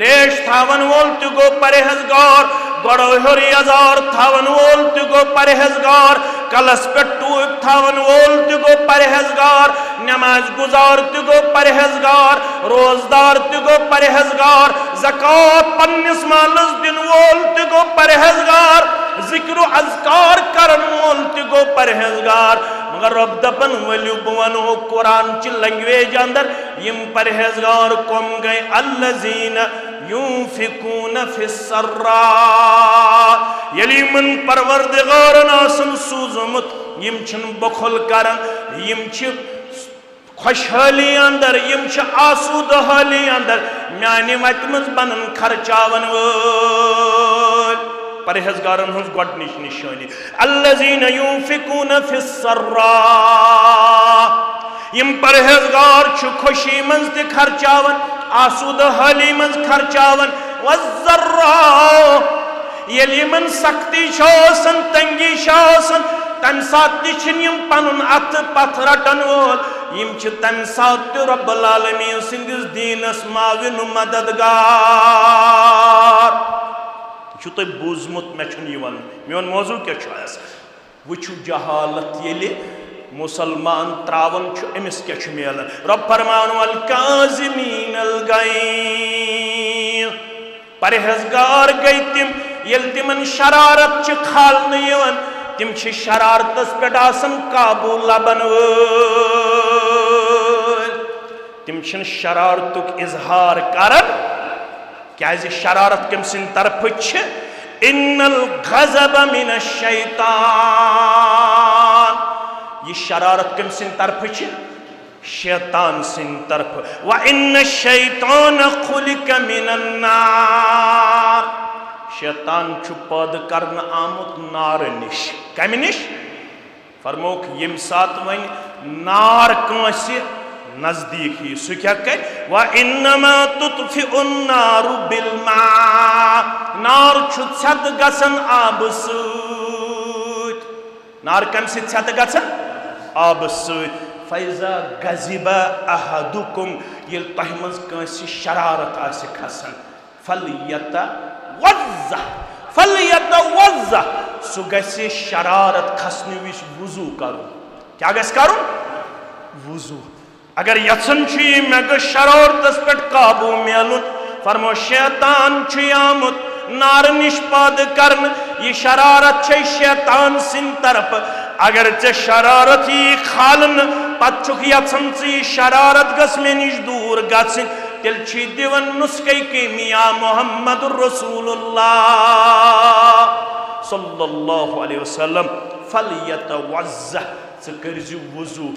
रेश थावन वोल तु गो परहेजगार गड़ो हरी हजार थावन वोल तु गो परहेजगार कलस पे टूब थावन वोल तु गो परहेजगार नमाज गुजार तु गो परहेजगार रोजदार तु गो परहेजगार ज़कात पन्निस मालस दिन वोल तु गो परहेजगार जिक्र अज़कार करन वोल तु गो परहेजगार मगर रब दपन वलियो बवन हो कुरान ची लैंग्वेज अंदर यम परहेजगार कम गए अल्लज़ीना युनफिकून फिस्सर्रा यली मन परवरदिगारन आसन सूजमुत यम छन बखल करन यम छ खुशहाली अंदर यम छ आसूदहाली अंदर म्यानि वतमस बनन खर्चावन वोल परहेजगारन हुज गोडनिश निशानी अल्लज़ीना युनफिकून फिस्सर्रा यम परहेजगार छ खुशी मंज ते खर्चावन आसूदहाली मंज खर्चावन वज़र्रा यली मन सख्ती छासन तंगी छासन तम सात यम पनुन अत पथ रटन वोल यम छ तम सात रब्बुल आलमीन सिंदिस दीनस माविन मददगार छु तो बूजमुत मे छुन यवन मेन मौजू क्या छ वुचु जहालत यले मुसलमान त्रावन छु एमिस क्या छु मेलन रब फरमान वल काज़िमीन अल गैज़ परहेजगार गई तिम यल तिमन शरारत च खाल यवन तिम छ शरारतस पे आसन काबू लबन तिम छ शरारतुक इजहार करन क्या शरारत कम सिन तरफ छ इन्नल गज़ब मिनश शैतान ये शरारत कम सिन तरफ छ शैतान सिन तरफ व इन्न शैतान खुलिक मिनन नार शैतान छु पैद करन आमुत नार निश कम निश फरमोक यम सात वन नार कांसे नजदीक ही सह क्या कर व इन्नमा तुत्फिउन नारु बिल मा नार छु छत गसन आब सूत नार कम से छत गसन आब सूत फैजा गज़िबा अहदुकुम ये तहमज कांसे शरारत आसे खसन फलयता वज़्ज़ा सु गसे शरारत खसने विश वुजू करो क्या गस करो वुजू अगर यसन छी मे ग शरारतस पे काबू मेलुन फरमो शैतान छी आमुत नार निष्पाद करन ये शरारत छै शैतान सिन तरफ अगर चे शरारत ही खालन पत छुक यसन ची शरारत गस मे निश दूर गसिन तिल छी दिवन नुस्खे के मिया मोहम्मदुर रसूलुल्लाह सल्लल्लाहु अलैहि वसल्लम फलयतवज़्ज़ह कर्जु वजू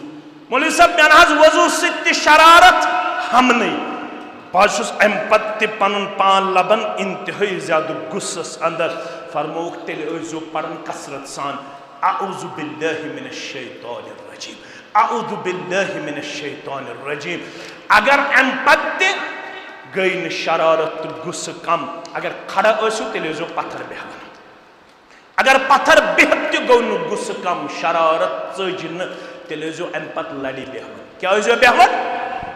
मौलवी साहब मे ना वजू सत्य शरारत हमने बहुत अम पे पन पान लबन इंतहाई ज्यादा गुस्सस अंदर फरमोक तेल पढ़न कसरत सान अऊज़ु बिल्लाहि मिनश शैतानिर रजीम अऊज़ु बिल्लाहि मिनश शैतानिर रजीम। अगर अम पे गई न शरारत तो गुस्स कम अगर खड़ा तेल पत्थर बेहन अगर पत्थर बिहत गो न गुस्स कम शरारत चज तेल अम पे लड़ी बेहन क्या बेहन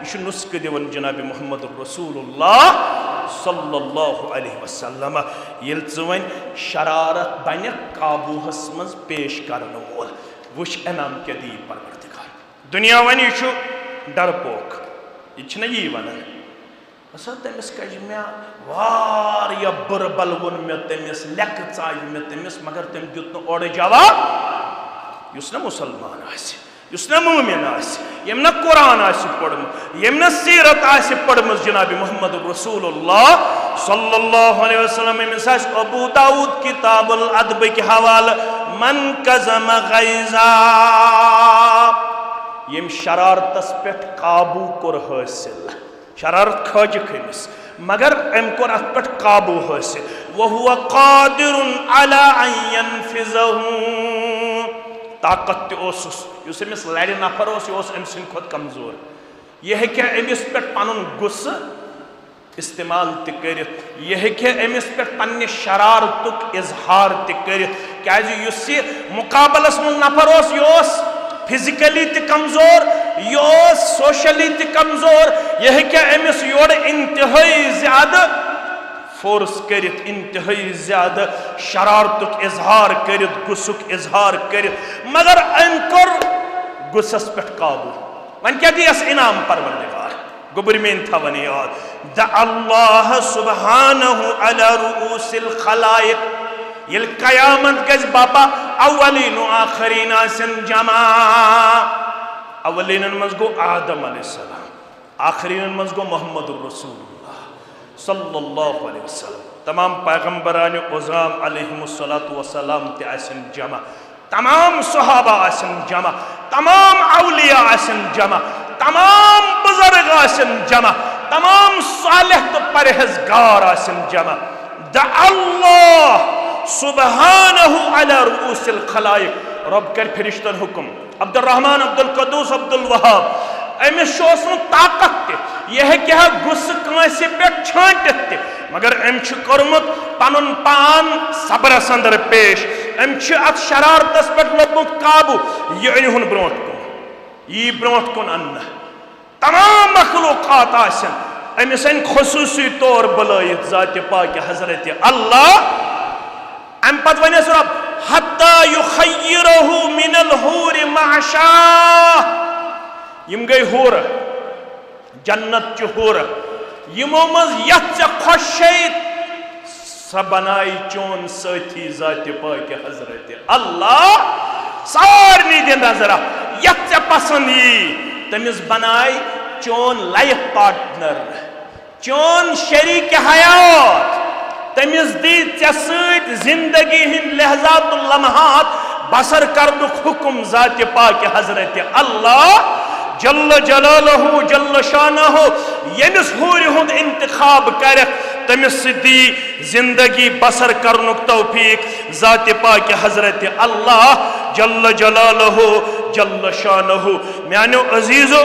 यह नुस्ख दिवन जनाब मोहम्मद रसूलुल्लाह सल्लल्लाहु अलैहि वसल्लम ये वन शरारत बन काबूहस मज पेश करने वोल वुश इनाम क्या दी परवरदिगार दुनिया वन यह डरपोक यह वन तमिस कज मे वारिया बुर बल वोन मे तमिस लेक चाज मे तमिस मगर तम दुत ओर जवाब युस न मुसलमान आसि युस न मोमिन आसि यम न कुरान आसि पढ़मुत यम न सीरत आसि पढ़मुत जनाब मोहम्मद रसूलुल्लाह सल्लल्लाहु अलैहि वसल्लम मिसाज अबू दाऊद किताबुल अदब के हवाले मन कज़म गैज़ा यम शरारतस पे काबू कोर हासिल शरारत खज खमिस मगर अम कोर अत पे काबू हासिल वहुव कादिरुन अला अन यनफिज़हु ताकत उस अमिस लड़ नफर अम सद खुद कमजोर यह हे अमिस पे पन गुस्स इस्तेमाल तर यह हे अमिस पे पन्ने शरारतुक इजहार तर क्या मुकाबलस मज नफर यह फिजिकली त कमजोर यह सोशली त कमजोर यह हे अमिस योर इंतहाई ज्यादा फोर्स कर इंतहाई ज्यादा शरारतुक इजहार कर गुस्सुक इजहार कर मगर अम कोर गुस्सस पे काबू वन क्या दियस इनाम परवरदिगार गुबर में थवन याद द अल्लाह सुब्हानहु अला रुऊसिल खलाइक ये कयामत गज बापा अवलीन आखरीन आसन जमा अवलीन मज गो आदम अलैहिस्सलाम आखरीन मज गो मोहम्मद रसूलुल्लाह सल्लल्लाहु अलैहि वसल्लम तमाम पैगंबरान उज़ाम अलैहिमुस्सलातु वस्सलाम ते आसन जमा तमाम सहाबा आसन जमा तमाम औलिया आसन जमा तमाम बुजुर्ग आसन जमा तमाम सालिह तो परहेजगार आसन जमा द अल्लाह सुब्हानहु अला रुऊसिल खलाइक रब कर फरिश्तन हुक्म अब्दुल रहमान अब्दुल कद्दूस अब्दुल वहाब अमिस ताकत यह क्या गुस्स कांसे पे छांटित मगर अम कर्मुत पनुन पान सबरस अंदर पेश अम अत शरारतस पे लोगमुत काबू यह अन ब्रोट कुन यी ब्रोट कुन अन्न तमाम मखलूकात आसन अमिस अन खुसूसी तौर बुलायित जात पाक हजरत अल्लाह अम पत वनस रब हत्ता युखय्यिरहु मिनल हूर माशा यम गई हूर जन्नत च हूर यमो मज यथ खुश स बनाई चोन साथी जात पाक हजरत अल्लाह सारनी दे नजरा यथ पसंद यी तमिस बनाई चोन लाइफ पार्टनर चोन शरीक हयात तमिस दी सत जिंदगी हिंद लहजातुल लम्हात बसर करनुक हुक्म जात पाक हजरत अल्लाह जल्ल जलालहु जल्ल शानहु यमिस हूर हुंद इंतखाब कर तमिस दी जिंदगी बसर करनुक तौफीक जात पाक हजरत अल्लाह जल्ल जलालहु जल्ल शानहु म्यानो अजीजो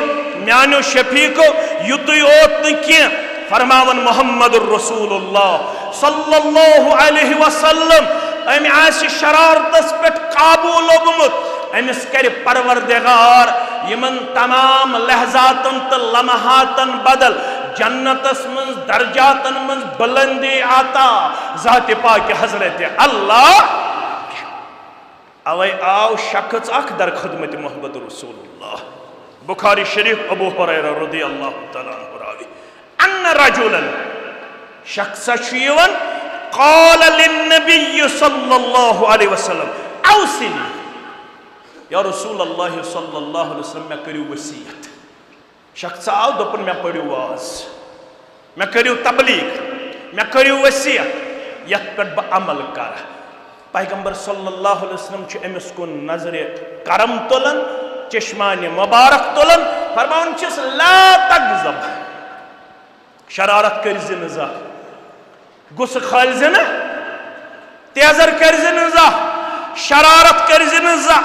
म्यानो शफीको युत ओत न फरमावन मोहम्मद रसूलुल्लाह सल्लल्लाहु अलैहि वसल्लम अम आस शरारतस पे काबू लोगमुत अमिस कर परवरदिगार यमन तमाम लहजातन तो लम्हातन बदल जन्नतस मज दर्जातन मज बुलंदी आता जात पाक हजरत अल्लाह अवै आव शख्स अख दर खिदमत मोहम्मद रसूलुल्लाह बुखारी शरीफ अबू हुरैरा रदियल्लाहु तआला अन्हु रावी अन्न रजुलन शख्स शिवन क़ाल लिन्नबी सल्लल्लाहु अलैहि वसल्लम औसिनी या रसूलल्लाह सल्लल्लाहु अलैहि वसल्लम मे करियो वसीयत शख्स आव दोपन मे पढ़ियो वाज मे करियो तबलीग मे करियो वसीयत यत पे ब अमल कर पैगंबर सल्लल्लाहु अलैहि वसल्लम छु अमिस कुन नजर करम तुलन चश्मान मुबारक तुलन फरमान छिस ला तगज़ब शरारत करजिन जा गुस्सा खालजिन तेजर करजिन जा शरारत करजिन जा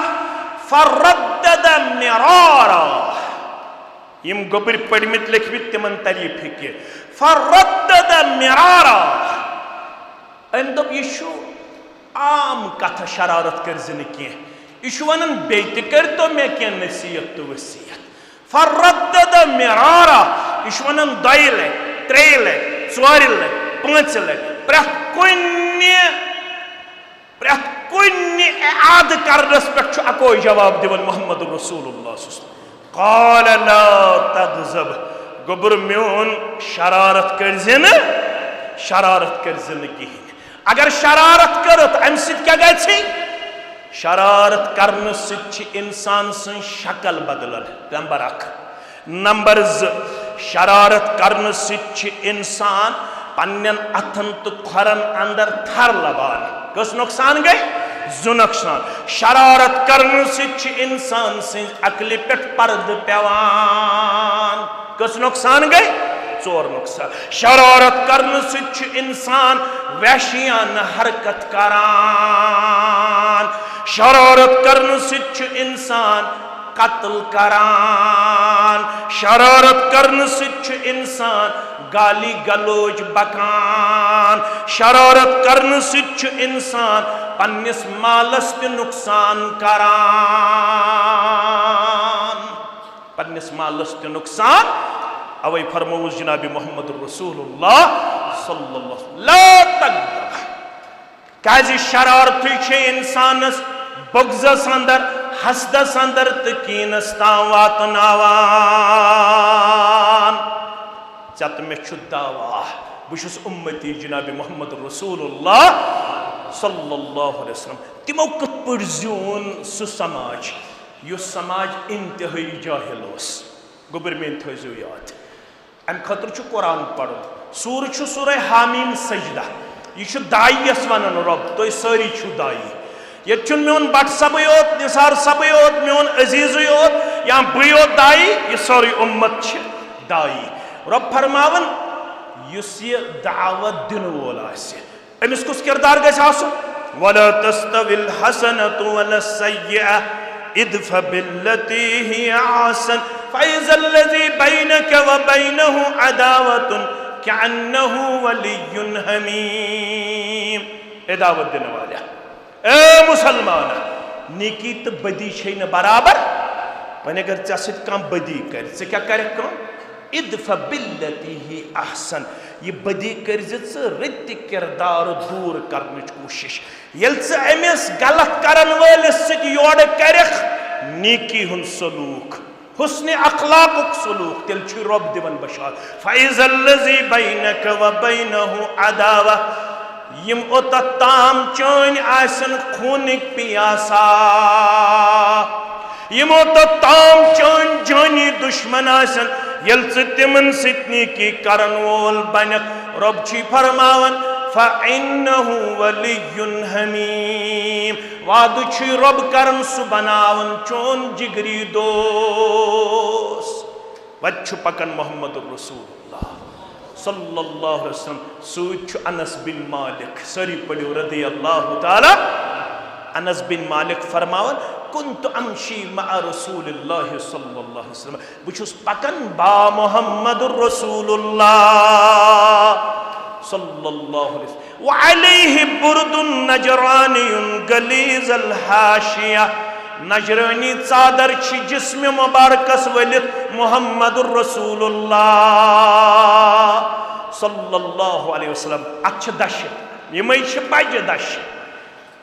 फरद्दद मिरारा यम गोबर पढ़मित लिखवित तिमन तारीफ के फरद्दद मिरारा अंदब यशु आम कथा शरारत करजिन के यशु वनन बेत कर तो मैं क्या नसीहत तो वसीयत फरद्दद मिरारा यशु वनन दाइले त्रेले चोरिले पांचले प्रत कुन्ने आद करनस पे अको जवाब दिवन मोहम्मद रसूलुल्लाह क़ाल ला तग़ज़ब गोबर म्योन शरारत करजिन कहिन अगर शरारत करत अम सित क्या गछि शरारत करने सित इंसान सं शक्ल बदलन नंबर 1 नंबर 2 शरारत करने सित इंसान पन्नन अथन तो खरन अंदर थर लबान कस नुकसान गई जु नुकसान शरारत करने सित इंसान से अकली पे पर्द पेवान कस नुकसान गई चोर नुकसान शरारत करने सित इंसान वैशियान हरकत करान शरारत करने सित इंसान कत्ल करान शरारत करने सित इंसान गाली गलोज बकान शरारत करने सित इंसान पन्निस मालस ते नुकसान करान पन्निस मालस ते नुकसान अवै फरमौस जनाब मोहम्मद रसूलुल्लाह सल्लल्लाहु ला तग़ज़ब काजी शरारत छे इंसानस बगज़स अंदर हसदस अंदर तकीनस तावातनावान चत में दावा बुशुस उम्मती जनाब मोहम्मद रसूलुल्लाह सल्लल्लाहु अलैहि वसल्लम तिमो कत पर ज़ून सु समाज यो समाज इंतहाई जाहिल गोबर में थो याद अम खतर कुरान पढ़ सूर सूर हामीम सजदा यह दायस वन रब तुम सारी दायी ये मोन बट सब योत निसार सब योत मोन अजीज योत या बह योत दायी यह सारी उम्मत दायी रब फरमावन युस यह दावत दिन वोल अमिस कुस किरदार गछ आसुन वला तस्तविल हसनतु वला सय्यअ इदफ़ा बिल्लती हिय अहसन फ़इज़ल्लज़ी बैनक व बैनहु अदावतुन कअन्नहु वलिय्युन हमीम ए दावत देने वाला ए मुसलमान नेकी तो बदी छे न बराबर वने अगर चसित काम बदी कर से क्या करे काम इदफ़ा बिल्लती हिय अहसन ये बदी कर रत किरदार दूर करने कोशिश ये अमिस गलत करन वलिस योड़ कर नेकी हुन सलूक हुस्न अखलाकुक सलूक तेल रब दिवन बशार फ़इज़ल्लज़ी बैनक व बैनहु अदावा यम ओतताम चोन आसन खूनिक पियासा यम ओतताम चोन जानी दुश्मन आसन यल तिमन सितनी की करन वोल बनक रब छी फरमावन फ़इन्नहु वलिय्युन हमीम वादु छी रब करन सु बनावन चोन जिगरी दोस वच्छु पकन मोहम्मद रसूलुल्लाह सल्लल्लाहु अलैहि वसल्लम सूच अनस बिन मालिक सरी पढ़ो रदियल्लाहु ताला अनस बिन मालिक फरमावन कुंत अमशी मा रसूलिल्लाह सल्लल्लाहु अलैहि वसल्लम बुछुस पकन बा मोहम्मद रसूलुल्लाह सल्लल्लाहु अलैहि वसल्लम व अलैहि बुर्दुन नजरानियुन गलीज़ल हाशिया नजरानी चादर छी जिस्म मुबारकस वलित मोहम्मद रसूलुल्लाह सल्लल्लाहु अलैहि वसल्लम अच्छ दश यमै छ बज दश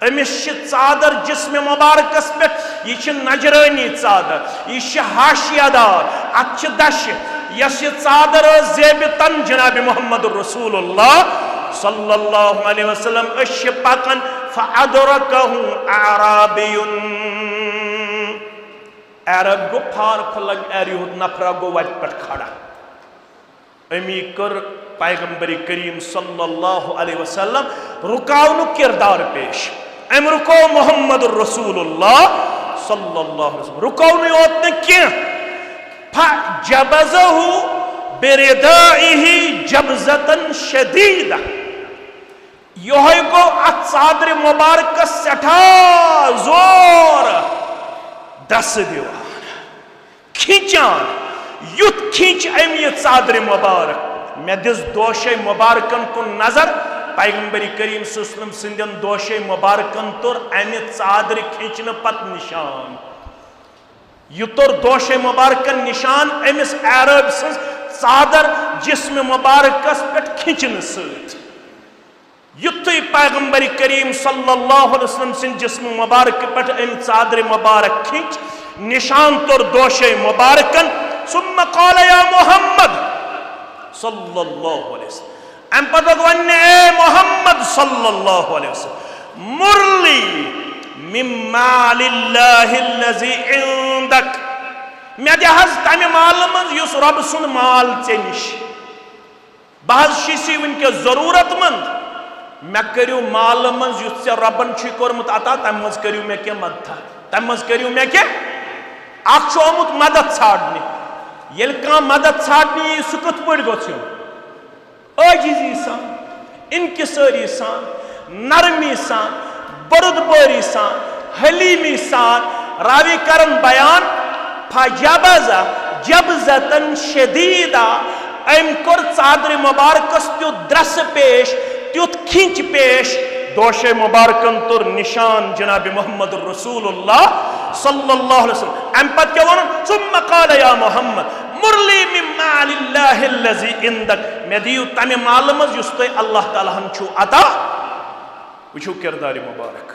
अमिस चादर जिस्म मुबारकस पे यह नजरानी चादर यह हाशियादार अच्छ दश यस चादर जेब तन जनाब मोहम्मद रसूलुल्लाह सल्लल्लाहु अलैहि वसल्लम अश पकन फअदरकहु अराबियुन अरब गो फार फलग एरियो नफरा गो वत पर खड़ा अमी कर पैगंबर करीम सल्लल्लाहु अलैहि वसल्लम रुकावनु किरदार पेश अम रुको मोहम्मद रसूलुल्लाह सल्लल्लाहु अलैहि वसल्लम रुको नहीं होत क्या फजबज़हु बिरिदाइही जबज़तन शदीदा यह गो अत चादर मुबारक सठा जोर दस दिवान खींचान युत खींच अम ये चादर मुबारक मे दिस दोशे मुबारकन कुन नजर पैगंबरी करीम सल्लल्लाहु अलैहि वसल्लम सिंदन दोशे मुबारकन तोर अमि चादर खींचन पत निशान युतोर दोशे मुबारकन निशान अमिस अरब सज चादर जिस्म मुबारकस पे खींचन सत युतु पैगंबरी करीम सल्लल्लाहु अलैहि वसल्लम सिंद जिस्म मुबारक पे अम चादर मुबारक खींच निशान तोर दोशे मुबारकन सुम्मा क़ाल या मोहम्मद सल्लल्लाहु अलैहि वसल्लम अम पद वन्ने ए मोहम्मद सल्लल्लाहु अलैहि वसल्लम मुरली मिम्मा लिल्लाहि लज़ी इंदक मे दहज तमे माल मज युस रब सुन माल चे निश बहज शिसी उनके जरूरतमंद मे करियो माल मज युस रबन छि कोरमुत अता तम मज करियो मे के मदद तम मज करियो मे के आख आमुत मदद छाड़ने ये मदद छाड़ने सह कत पे गोन आजिजी सान इनकिसारी सान नरमी सान बरुदबारी सान हलीमी सान रावी करन बयान फजबज़ा जबज़तन शदीदा अम कोर चादर मुबारकस त्युत द्रस पेश त्युत खिंच पेश दोशे मुबारकन तुर निशान जनाब मोहम्मद रसूलुल्लाह सल्लल्लाहु अलैहि वसल्लम अम पत क्या वोन सुम्मा क़ाल या मोहम्मद मुरली मिम्मा लिल्लाहि लज़ी इंदक मे दियु तमे माल मज युस तोय अल्लाह ताला हन छु अता वुचु किरदार मुबारक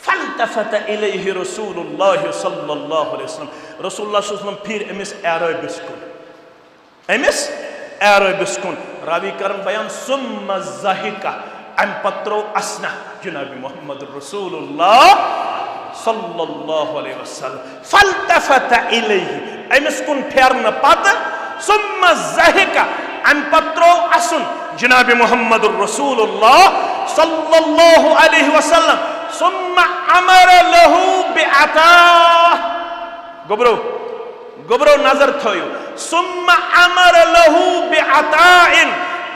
फल्तफत इलैहि रसूलुल्लाह सल्लल्लाहु अलैहि वसल्लम रसूलुल्लाह सल्लल्लाहु अलैहि वसल्लम फिर अमिस अरबिस कुन रावी करन बयान सुम्मा ज़हिका अम पत्रो असना जनाब मोहम्मद रसूलुल्लाह सल्लल्लाहु अलैहि वसल्लम फल्तफत इलैहि अमिस कुन फेरन पत सुम्मा ज़हिका अम पत्रो असुन जनाब मोहम्मद रसूलुल्लाह सल्लल्लाहु अलैहि वसल्लम सुम्मा अमर लहु बिअता गोबरो नजर थयो सुम्मा अमर लहु बिअताइन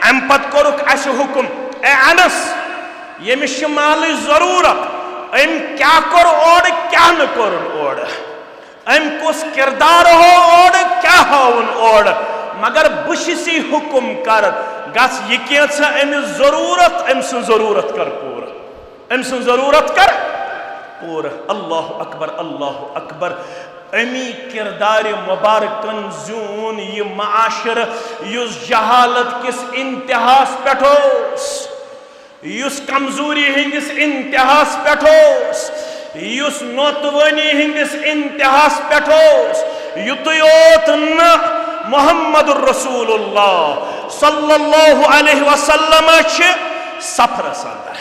अम पत कोरुक अस हुकुम ए अनस यमिश माल जरूरत अम क्या कर और क्या न कर और अम कुस किरदार हो और क्या हाउन और मगर बुशी हुकुम कर गस ये क्या अमिस जरूरत अम सु जरूरत कर पूरा अम सु जरूरत कर पूरा अल्लाह अकबर अमी किरदार मुबारकन जून ये माशर युस जहालत किस इंतहास पेठोस युस कमजोरी हिंदिस इंतहास पेठोस युस नोतवानी हिंदिस इंतहास पेठोस युतयोत न मोहम्मद रसूलुल्लाह सल्लल्लाहु अलैहि वसल्लम सफर अंदर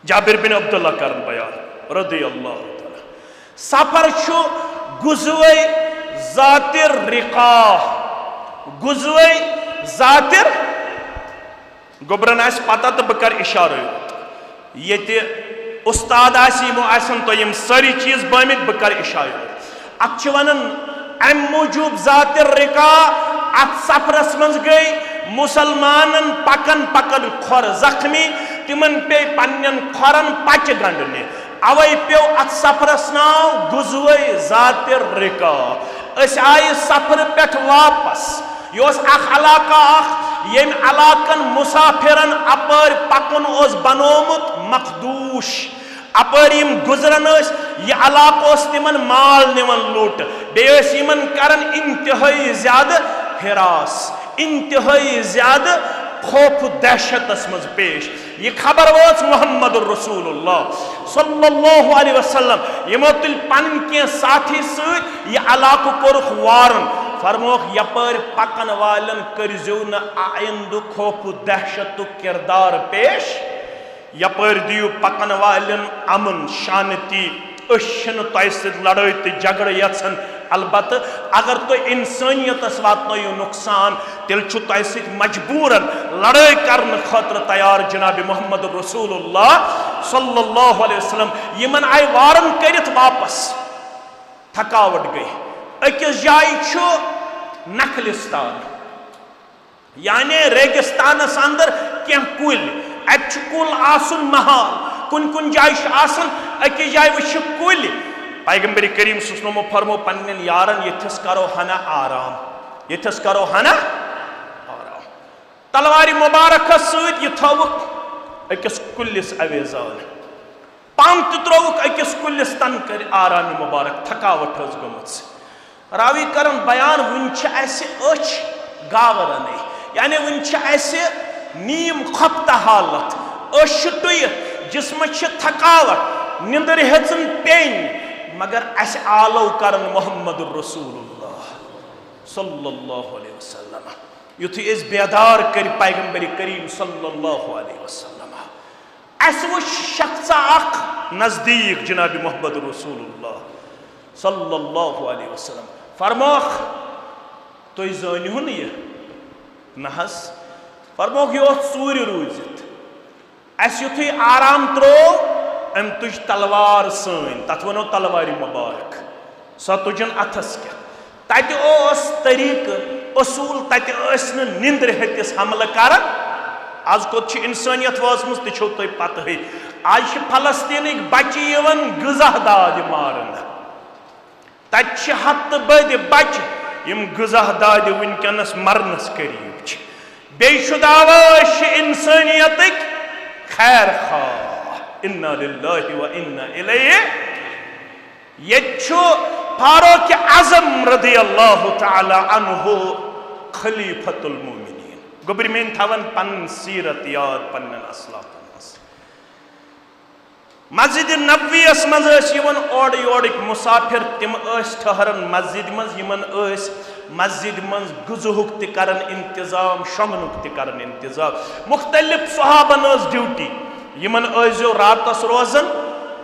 जाबिर बिन अब्दुल्ला करन बयान रदियल्लाहु ताला सफर गुजवे जातिर रिका गुजवे जातिर गोबरन आस पता तो बह कर इशारो ये उस्ताद आसन तो यम सारी चीज बमित बह कर इशारो अख वनन अम मूजूब जातिर रिका अत सफरस मज गई मुसलमानन पकन पकन खोर जख्मी तिमन पे पन्न खोरन पच गंडने अवै पे अत सफरस नाव गुजवे जातिर रिका आय सफर पे वापस यह अलाका यम अलाकन मुसाफिरन अपर पकन बनोमुत मखदूश अपर गुजरन यह अलाक तिमन माल निवन लूट बेमन करन इंतहाई ज्यादा हिरास इंतहाई ज्यादा खौफ दहशत मज पेश यह खबर वाच मोहम्मद रसूलुल्लाह सल्लल्लाहु अलैहि वसल्लम यमो तुल पन के साथी सत यह अलाक कोरुख वारन फरमोख यपर पकन वालन करजो न आइंद खौफ दहशत किरदार पेश यपर दियो पकन वालन अमन शांति तय लड़ाई तो झगड़ यन अलबत्त अगर तो इंसानियत वातनयु नुकसान तेल छु तय सित मजबूरन लड़ाई करने खातिर तैयार जनाब मोहम्मद रसूलुल्लाह सल्लल्लाहु अलैहि वसल्लम यमन आय वारन करित वापस थकावट गई अकिस जाय छु नखलिस्तान यानी रेगिस्तानस अंदर क्या कुल अत कुल आसन महाल कुन कुन जाय आसन अकिस जाय वुछ कुल पैगंबर करीम सुस्नो फरमो पन्न यारन यथस करो हना आराम यथस करो हना आराम तलवारी मुबारक सत यह थवुक अकिस कुलिस अवेजान पाम त्रोवुक अकिस कुलिस तन कर आराम मुबारक थकावट गमत रावी करन बयान वन अच गावरन यानी वन नीम खपता हालत टुयत जिसम थकावट निंदर हेचन पेन मगर अस आलो करन मोहम्मद रसूलुल्लाह सल्लल्लाहु अलैहि वसल्लम युथि इस बेदार कर पैगंबर करीम सल्लल्लाहु अलैहि वसल्लम अस वो शख्स अख नजदीक जनाब मोहम्मद रसूलुल्लाह सल्लल्लाहु अलैहि वसल्लम फरमोख तो जानिहुन ये नहस फरमोख यो सूर्य रूजित अस युथि आराम त्रो अम तुझ तलवार सन तथ वनो तलवारी मुबारक सो तुझन अथस क्या तत तरीक असूल तत निंद्र हेतिस हमल कर आज कोत इंसानियत वाजमज तो तुम पत आज फलस्तीन बच्चे गजा दाद मारन तत हत बद बच्चे गजा दाद वनकनस मरनस करीब बे दावा इंसानियत खैर खा इन्ना लिल्लाहि व इन्ना इलैहि फारूक आजम रदियल्लाहु तआला अन्हु खलीफतुल मोमिनीन गोबर में थवन पन सीरत यार पन्न असलाफ मस्जिद नबवी मज ओड योड़क मुसाफिर तिम ठहरन मस्जिद मज मस्जिद मज गुजुहुक तन इंतजाम शमनुक तन इंतजाम मुख्तलिफ सहाबन ड्यूटी यमन रातस रोजन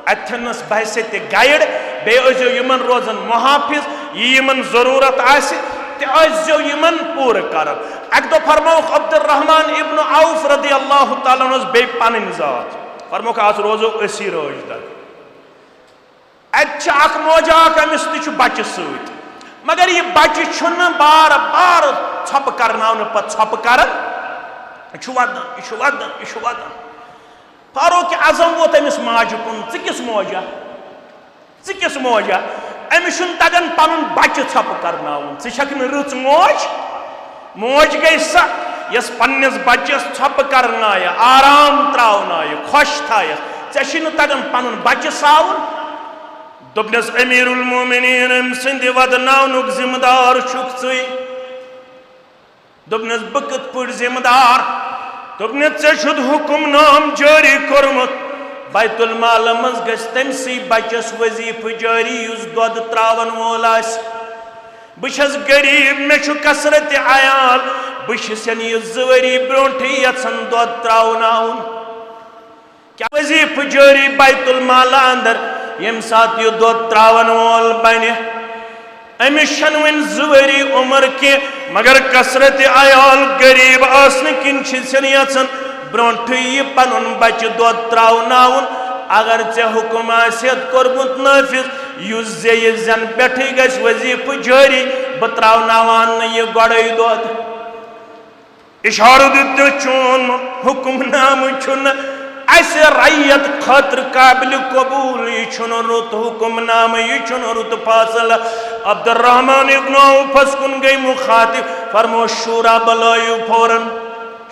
अथनस बहसत गाइड बेजो यमन रोजन मुहाफिज यमन जरूरत आसो यमन पूर कर अक दो फरमोख अब्दुर्रहमान इब्न औफ रदियल्लाहु ताला अन्हु बे पन जात फरमोख आज रोजो असी रोजदर अख मोजाक अमिस तु बच्चे सत मगर यह बच्चे बार बार छप करना पे छप कर वदन फारूक आजम वो अमिस माज कुन किस मोजा अमिस तगन पन बच्चे छप करना षक रच मोज गई सा यस पन्नस बच्चस छप करनाय आराम त्रावनाय खुश थायस ऐ तगन पन बच्चे सावन दोपनस अमीरुल मोमिनीन सिंध वदनावनुक जिम्मेदार छुक दोपनस बह कत पट जिम्मेदार दोपन ऐ हुकुम नाम जारी कोरमुत बैतुल माल मज गस तमसी बच्चस वजीफ जारी युस दुध त्रावन वोल बस गरीब मे कसरत आयाल बस जवरी ब्रोट यन दुध त्रावन क्या वजीफ जारी बैतुल माल अंदर यम सात यह दुध त्रावन वोल बन अमिस वन जवरी उम्र के मगर कसरत आयाल गरीब आसन किन यन ब्रोट यह पन बच्चे दुध त्रावन अगर ऐ हुकुम कोर्मुत नाफिज युस जन पे गस वजीफ जारी बह त्रावन यह गोड़े दुध इशार दित चोन हुकुम नाम रैयत खतर काबिल कबूल यह रुत हुकुम नाम यह रुत फासल अब्दुर्रहमान इब्न औफस कुन गई मुखातिब फरमो शूरा बुलायु फौरन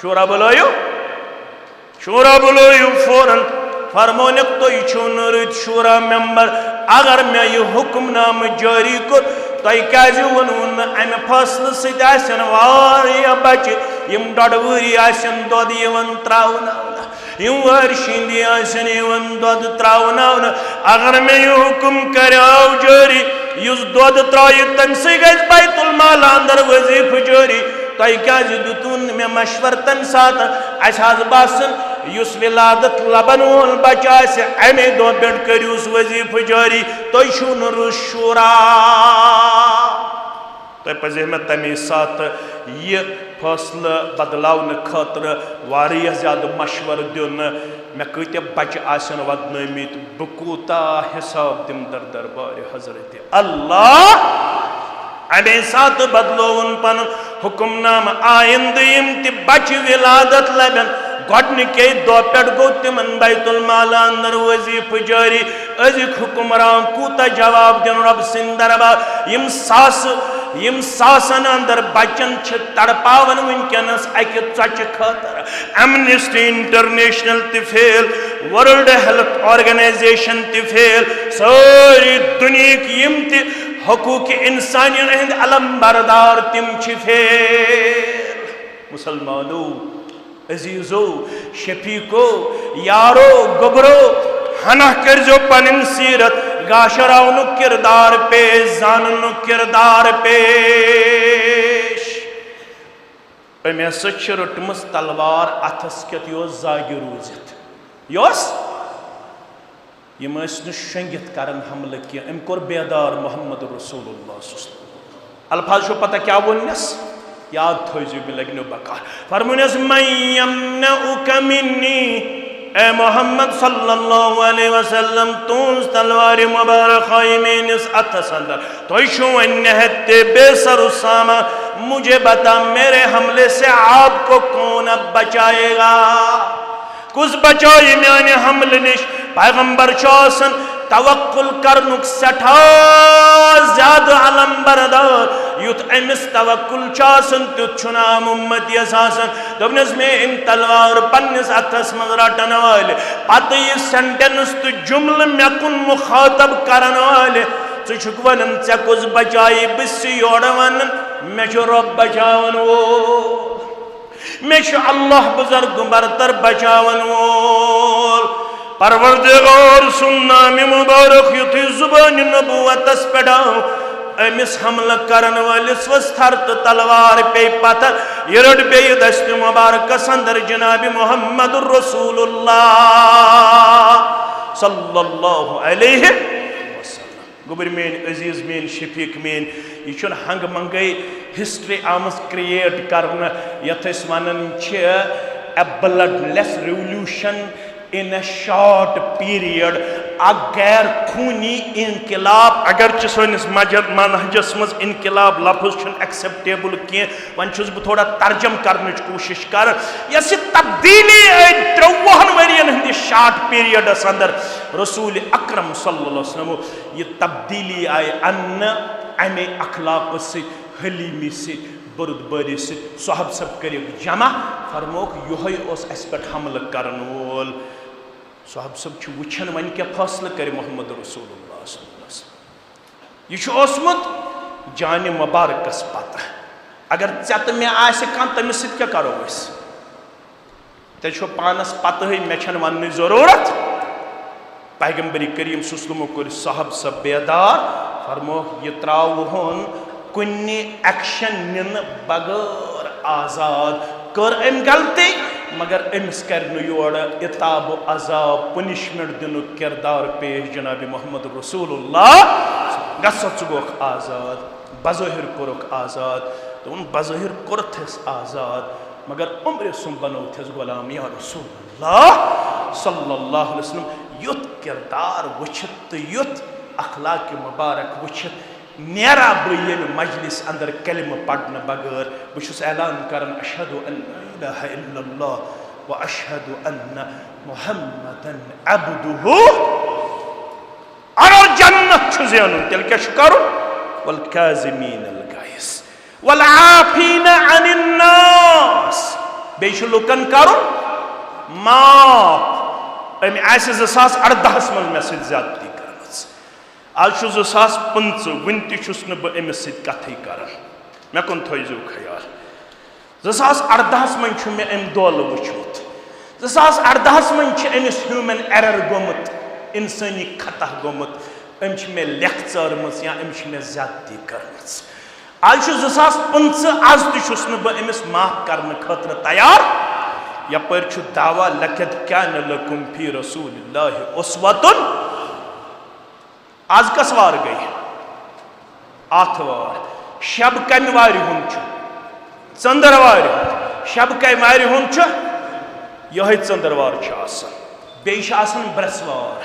शूरा बुलायु फौरन फरमो तो यह रुत शूरा मेंबर अगर मे यह हुकुम नाम जारी कोर तुम क्या वोन अमे फसल सत्न बच्चे यम डोड वरी दुध त्रावन यम वर शिंदी दुध त्रावन अगर मे यह हुकुम कराव जारी युस दुध त्राय तम सी गज बैतुल माल अंदर वजीफ जारी तुम क्या दुतुन मे मशवर तम सात बासन युस विलादत लबन वोल बच्चा आसे अमे दो पे करूस वजीफ जारी तुम छो न रुस शूरा तो पजे मे तमे साथ ये फैसला बदलावन खतर वारिया ज्यादा मशवर दिन मे कत्या बच्चे आसन वदनमित बह कूता हिसाब दिम दर दरबार हजरत अल्लाह अमे साथ बदलोवन पन हुक्मनाम आइंद यम ति बच्चे विलादत लबन गोडनिके दो पे गो तिमन बैतुल माल अंदर वजीफ जारी अजिक हुक्मरान कूता जवाब दिन रब सिंह दरबार यम सासन अंदर बचन तड़पावन वनकस अकि चच खतर एमनेस्टी इंटरनेशनल ति फेल वर्ल्ड हेल्थ ऑर्गेनाइजेशन ति फेल सारी दुनिया यम ति हकूक इंसानियन हंद अलम बरदार तिम फेल मुसलमानो अजीजो शफीको यारो गोबरो हना करजो पनिन सीरत गाशराउनु किरदार पेश जाननु किरदार पेश अमे सच रटमस तलवार अथस कत योस जागि रूजित योस यम शंगित करन हमल की अम कोर बेदार मोहम्मद रसूलुल्लाह अल्फाज छो पता क्या वोनस याद थोजो मे लगनो बकार फरमुनस मयमनउक मिन्नी ए मोहम्मद सल्लल्लाहु अलैहि वसल्लम तूस तलवार मुबारक मेनिस अथस अंदर तो छो नहते बेसरुसामा मुझे बता मेरे हमले से आपको कौन अब बचाएगा कुछ बचाई मैंने हमले निश पैगंबर चौसन तवक्कुल करनुक सठा ज्यादा अलम बरदार युत अमिस तवक्कुल चासन तुत छुनाम उम्मत यसासन दोनस में इन तलवार पन्निस अथस मज रटन वाले पत ये सेंटेंस तो जुमल मे कुन मुखातब करन वाले चुक वनन चे कुछ बचाई बिस योड़ वनन मे छु रब बचावन वो मे छु अल्लाह बुजुर्ग बरतर बचावन वो परवरदिगार सुन्ना में मुबारक युति जुबान नबुवतस पेडाओ अमिस हमला करन वालिस वस्तर तलवार पे पत्थर यरड पे दस्त मुबारक संदर जनाब मोहम्मद रसूलुल्लाह सल्लल्लाहु अलैहि वसल्लम गुबर मेन अजीज मेन शफीक मेन यह हंग मंगई हिस्ट्री आमस क्रिएट करना यथ वनन a bloodless revolution in a short period a गैर खूनी इनकलाब अगर सोनिस मनहजस मज इनकलाब लफ्ज एक्सेप्टेबल कह वन बह थोड़ा तर्जम करने कोशिश कर यह तब्दीली आई 53 वरियन हंदिस शॉर्ट पीरियडस अंदर रसूल अकरम सल्लल्लाहु अलैहि वसल्लम यह तब्दीली आई अन्न अमे अखलाक से हलीमी से बुरदबारी से साहब सब कर जमा फरमोक यह अस पे हमल करन वोल साहब सब वुचन वन क्या फैसला कर मोहम्मद रसूलुल्लाह सल्लल्लाहु अलैहि वसल्लम यह जान मुबारकस पता अगर चत मे आसे कह तमिस क्या करो ते पानस पत मे वन जरूरत पैगंबरी करीम सुस्लमो कर साहब सब बेदार फरमोक यह त्रावन कुन एक्शन निन बगैर आजाद कर अम गलती मगर अमिस कर योर इताब अजाब पनिशमेंट दिन किरदार पेश जनाब मोहम्मद रसूलुल्लाह गोख आजाद बज़ाहिर कोरक आजाद तो उन बज़ाहिर कोरथस आजाद मगर उम्र सुम बनो थस गुलाम या रसूलुल्लाह सल्लल्लाहु अलैहि वसल्लम युत किरदार वुछत युत अखलाक मुबारक वुछत नेरा बह मजलिस अंदर कलिम पढ़ने बगैर बहुत ऐलान कर अशहदु अल्ला इलाहा इल्लल्लाह व अशहदु अन्न मुहम्मदन अब्दुहु अरो जन्नत ज़ानुन तेल क्या करुन वल काज़िमीन अल गाइस वल आफीना अनिन नास बेश लुकन करुन माफ अमे आसे 2018 मन मे सत ज्यादती आज 2025 वन तुस अमिस कथ कर मे कुन थो ख्याल 2018 मन मे अम दोल वुचमुत 2018 मन अमिस ह्यूमन एरर गोमुत इंसानी खता गोमुत अम मे लेख चार्म या अम मे ज्यादती कर आज 2025 आज तुस अमिस माफ करने खतर तैयार यपर दावा लकद कान लकुम फी रसूलिल्लाहि उस्वतुन। आज कस वार गई आथवार शब कमवार हुन चंदरवार शब कमवार हुन यह चंदरवार बे ब्रसवार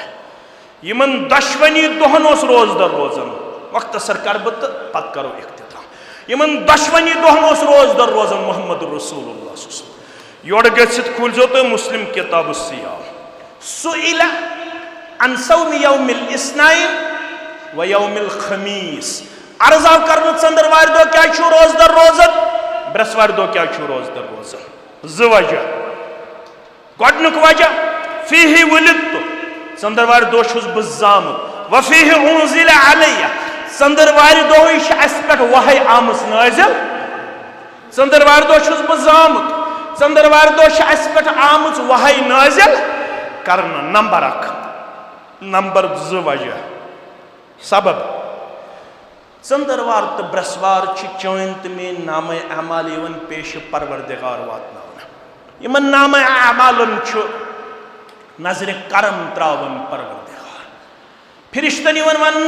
यमन दशवनी दोहन रोजदर रोजान मख्तसर कर बह तो पत करो इख्तिताम यमन दशवनी दोहन रोजदर रोजान मोहम्मद रसूलुल्लाह योड़ गसित खुलजो तो मुस्लिम किताब सियाम सुइला अन सौमी यौमिल इस्नाइन व यौमिल खमीस अर्ज आव कर चंदरवार दो क्या रोजदर रोजन ब्रसवार दो क्या रोजदर रोजन ज वजह गोडनुक वजह फीहि वुलिदतु चंदरवार दो छुस बह जामुत व फीहि उनजिला अलैया चंदरवार दो अस पे वहै आमस नाजिल चंदरवार दो छुस बह जामुत चंदरवार दो अस पे आमस वहै नाजिल करना नंबर 1 नंबर 2 वजह सबब चंदरवार तो ब्रसवार चौन तो मे नाम अमाल पेश परवरदिगार वातन यमन नाम अमालन नजर करम त्रावन परवरदिगार फिरिश्तन वन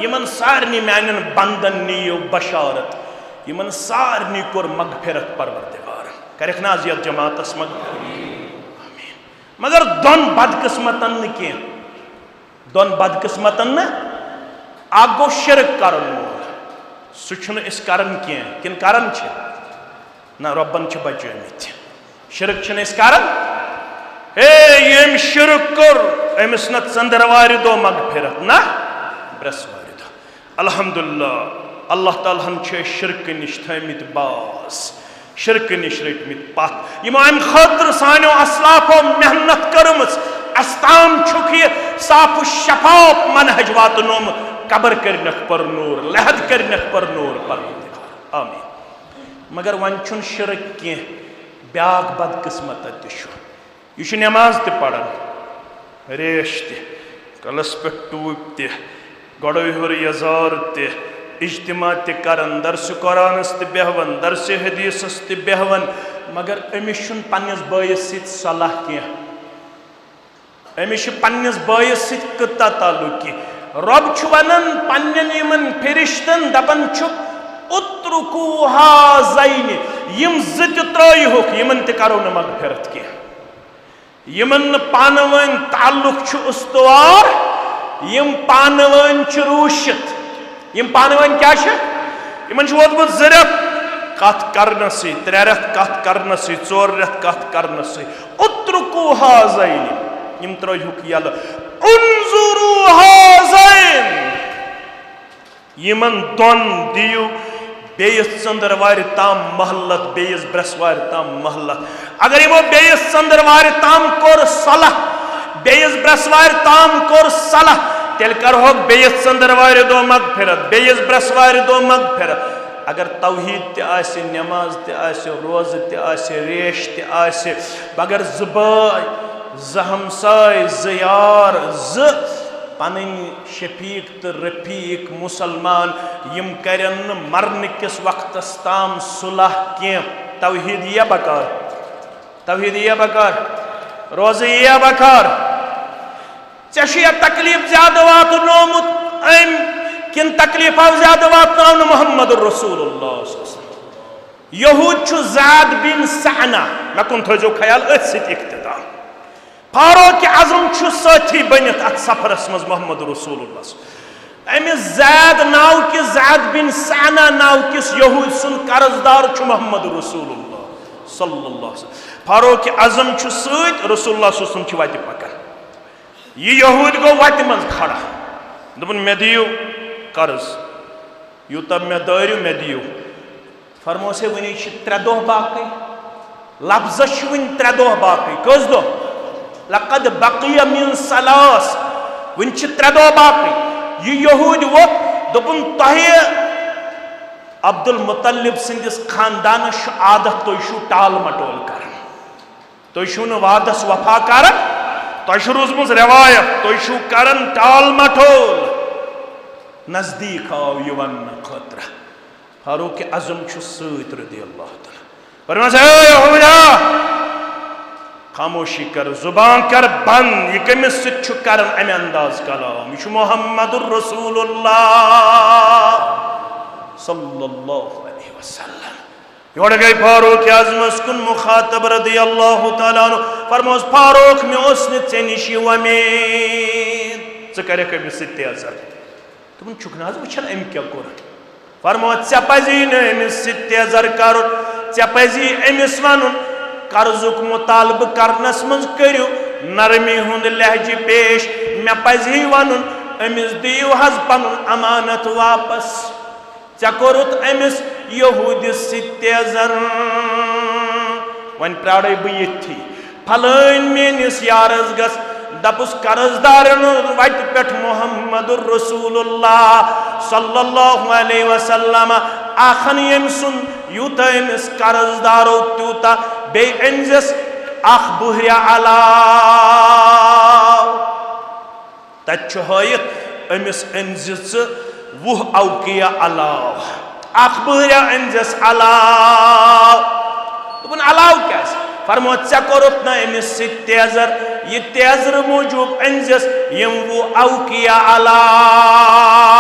यमन सारनी मान बंदन नियो बशारत यमन सारनी कोर मगफिरत परवरदिगार करख ना यथ जमातस मगफिरत मगर दोन बदकिस्मतन कह दोन बदकिस्मतन अग गो शिरक कर सह करन कह किन करन ना रब्बन बचमित शिरक करन हे यम शिरक कर अमिस न चंदरवार दो मगफिरत ना ब्रसवार दो अल्हम्दुलिल्लाह अल्लाह ताला शिरक निश थमित बास शिरक निश रटमित पत यमो अम खतर सानो असलाफो मेहनत कर्म अस्ताम छुक साफ शफाफ मनहज वातनोमुत कबर करनख पर नूर लहद करनख पर नूर परवरदिगार आमीन मगर वन छुन शिरक कह ब्याक बदकिस्मत यह नमाज त पढ़ान रेश तलस पे टूप तड़ो हर यजार तज्तिमा तरान दरस कुरानस बेहवन दरस हदीसस बेहवन मगर अमिस पन्नस बायस सत सलाह कह अमिस पन्नस बायस सत कत्ता ताल्लुक कह रब वन पन्न फिरिश्तन दपन उत्रुकू हाज़ैन यम ज़ त्रयहुक यमन त करो न मगफिरत कह यमन पानवन ताल्लुक उस्तवार यम पानवन रूशित यम पानवन क्या यमन वोतमुत 2 रेत कथ करनस 3 रेत कथ करनस 4 रेत कथ करनस उत्रुकू हाज़ैन यम त्रयहुक यल उन्जुरू हाज़ैन यमन दोन दियो बेस चंदरवार ताम महलत बेस ब्रसवार ताम महलत अगर यमो बेस चंदरवार ताम कोर सलाह बेस ब्रसवार ताम कोर सलाह तेल करहो बेस चंदरवार दो मगफिरत बेस ब्रसवार दो मगफिरत अगर तौहीद त आसे नमाज त आसे रोज त आसे रेश त आसे मगर ज़बाय ज़ हमसाय ज़ यार ज़ पन शफीक तो रफीक मुसलमान यम करन मरन किस वक्त ताम सुलह कह तौहीद या बकार रोज या बकार चे तकलीफ ज्यादा वातनोमुत अम किन तकलीफ ज्यादा वातन मोहम्मद रसूलुल्लाह यहूद ज़ैद बिन सअना मे कुन थो ख्याल इख्तिताम फारूक आज़म साथी बनित अत सफरस मज मोहम्मद रसूलुल्लाह अमिस ज़ैद नाव कि ज़ैद बिन सअना नाव किस यहूद सुन कर्जदार मोहम्मद रसूलुल्लाह सल्लल्लाहु अलैहि वसल्लम फारूक आज़म सत रसूलुल्लाह वत पकान यह यहूद गो वत मज खड़ा दोपन मे दियो कर्ज यूता मे दारियो मे दियो फरमोस वन 3 दह बाकी लफ्ज़ वन 3 दह बाकी कस दह लक़द बक़िय मिन सलास वन 3 दह बाकी यह यहूद वोत दोपन तोहे अब्दुल मुत्तलिब सिंदिस खानदानस आदत तुम टाल मटोल कर तुम वादस वफा कर तुम रोजम रवायत तुम कर टाल मटोल नजदीक आव यह वन खतर फारूक आज़म सत रज़ियल्लाहु तआला खामोशी कर, जुबान कर बंद। ये कमिस सिच्छु करन अमे अंदाज कलाम। ये मुहम्मदुर रसूलुल्लाह सल्लल्लाहु अलैहि वसल्लम। योड़ गई फारूक आज़मस कुन मुखातब रदियल्लाहु ताला अन्हु। फरमोस फारूक में उसने चे निश उम्मीद चे करे कमिस सित्ते अजर। तुम चुकनाज वुछन अम क्या कोर। फरमोस चे पजी न अमिस सित्ते अजर करुन, चे पजी अमिस वनुन कर्जुक मुतालब करनस मज करियो नरमी हुंद लहज पेश। मे पजी वनुन अमिस दियो हज पनुन अमानत वापस। चे कोरुत अमिस यहूदिस सित्ते अजर। वन प्राड़े बयथी फलाइन मेनिस यारस गस दपुस कर्जदारन वत पेठ मुहम्मदुर रसूलुल्लाह सल्लल्लाहु अलैहि वसल्लम आखन यम सुन यूता अमिस कर्जदारो त्यूता बे अंजस आख बुहरिया अलाव तच हयत अमिस अंजस वुह औकिया अलाव आख बुहरिया अंजस अलाव। तुमन अलाव क्या फरमो चे कोरुत न अमिस तेजर ये तेजर मूजूब अंजस यम वो औकिया अलाव।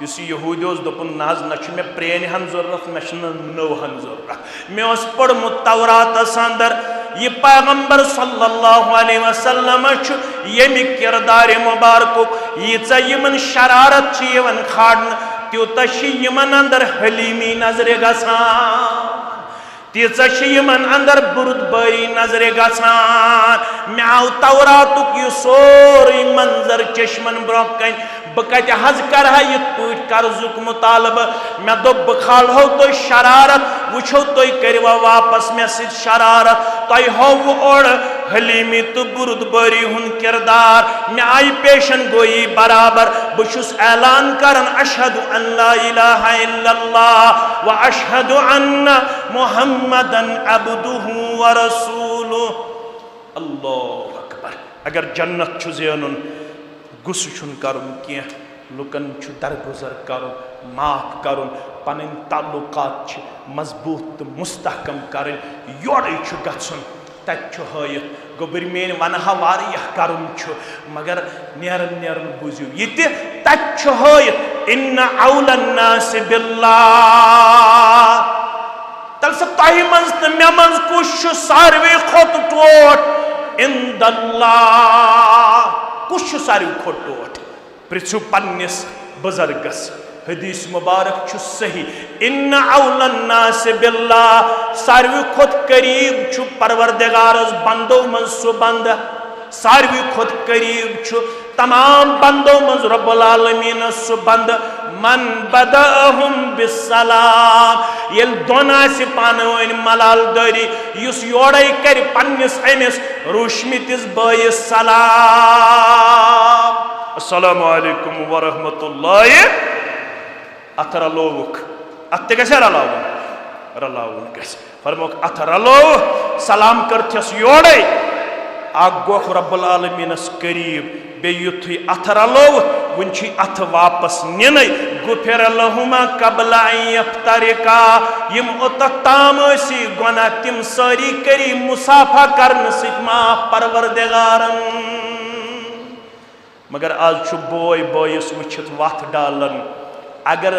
युस यहूदियोस दोपन नाज न मे प्रेन हन जरूरत न नव हन जरूरत। मे पढ़मुत तौरातस अंदर ये पैगंबर सल्लल्लाहु अलैहि वसल्लम यमि किरदार मुबारक यीचा यमन शरारत यवन खाड़न त्यूता यमन अंदर हलीमी नजरे गसान, तीचा यमन अंदर बुरुदबारी नजरे गसान। मे आव तौरातुक यह सोरी मंजर चश्मन ब्रोह कन बह कत हज कर ये कर्जुक मुतालब। मे दोप बह खाड़ो तुम शरारत वुछो तुम करवा वापस मे सत शरारत तुम हो ओड़ हलीमी तो बुरुदबारी हुन किरदार। मे आई पेशन गोई बराबर बहुस ऐलान करन अशहदु अन ला इलाहा इल्लल्लाह व अशहदु अन्न मुहम्मदन अब्दुहु व रसूलुहु। अल्लाहु अकबर। अगर जन्नत छु ज़ेनुन गुस्सु छुन करुन किया लुकन छु दरगुजर करुन माफ करुन पन ताल्लुकात मजबूत तो मुस्तहकम करें योड़े छु गछुन तत हयत गोबर मेन वनहा वारिया करुन छु मगर नेरन नेरन बुझियो ये तत हयत इन्न औलन नास बिल्लाह। तल से तहि मंज तो मे मंज कुछ सारवे खोत टोट इंदल्लाह कुछ सारवे खोत टोट पृछु पन्निस बुजुर्गस हदीस मुबारक छु सही इन्न औलन नास बिल्लाह सारवे खोत करीब छु परवरदिगारस बंदो मंज सु बंद सारवे खोत करीब छु तमाम बंदो मंज रब्बुल आलमीन सु बंद मन बदअहुम बिस्सलाम येल दोना से पानवन मलाल दरी युस योड़े कर पन्निस अमिस रुशमितिस बयस सलाम अस्सलामु अलैकुम व रहमतुल्लाहि। अथ रलोवुक अत गसे रलावन रलावन गसे फरमोक अथ रलो सलाम करथस योड़े आगोख रब्बुल आलमीनस करीब बे युथु अथ रलो वुंची अथ वापस निन गुफिर लहुमा कबला यफ्तरिका यम ओतताम सी गुना तिम सारी करी मुसाफा करन सित माफ परवरदिगारन। मगर आज छु बोय बोयस वुछित वथ डालन अगर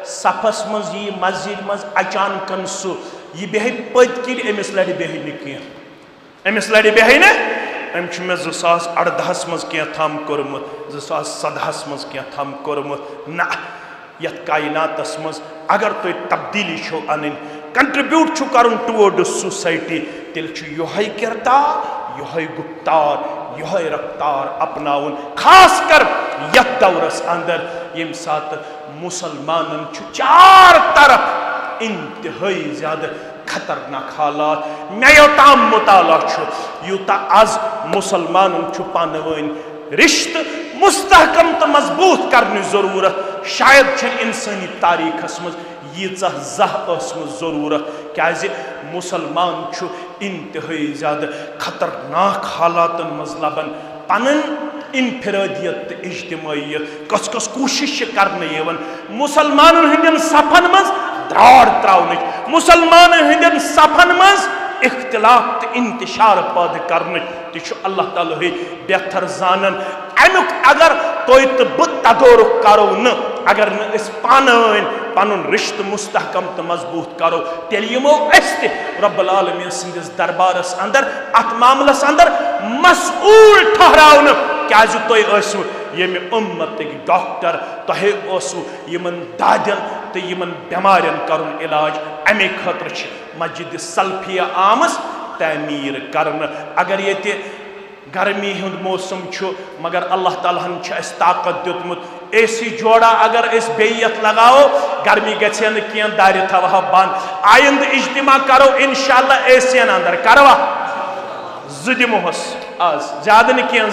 सफस मज यी मस्जिद मज अचानकन सु यह बेह पत किल अमिस लड़ बेह कह अमिस लड़ बेह न अम मे 2018 मज क्या थम कोरमुत 2017 मज क्या थम कोरमुत ना यथ कायनातस मज अगर तुम तब्दीली छो अन कंट्रीब्यूट छु करन टुवर्ड सोसाइटी तेल छु योहै किरदार योहै गुप्तार योहै रफ्तार अपनाउन खास कर यथ दौरस अंदर यम सात मुसलमानन छु चार तरफ इंतहाई ज्यादा खतरनाक हालात मे योताम मुताला छु यूता आज मुसलमानन छु पानवन रिश्त मुस्तहकम तो मजबूत करने जरूरत शायद छ इंसानी तारीखस मज यीचा जह जरूरत क्या मुसलमान छु इंतहाई ज्यादा खतरनाक हालातन मज लबन पनन इनफरादियत तो इज्तिमाइयत कस कस कोशिश करने मुसलमान हंदन सफन मज द्राड़ त्रावन मुसलमान हंदन सफन मज इख्तिलाफ तो इंतशार पैदा करने तो अल्लाह ताला बेहतर जानन। अमुक अगर तुम तो बह तदोरुक करो न, अगर न पान पन रिश्त मुस्तहकम तो मजबूत करो, तेल यमो रब्बुल आलमीन सिंदिस दरबारस अंदर अत मामलस अंदर मसऊल ठहरावन। क्या तुम ये उम्मत डॉक्टर, तुम यमन दादन तो यमन बेमारन करुन इलाज। अमे खतर मस्जिद सल्फिया आमस तमीर करन। अगर ये गर्मी हुंद मौसम मगर अल्लाह ताला हन ताकत दितमुत, एसी जोड़ा अगर इस बेयत लगाओ गर्मी गए न कह दारि थवा बंद। आइंद इज्तिमा करो इंशाअल्लाह एसियन अंदर करवा दिमोहस आज ज्यादा न कह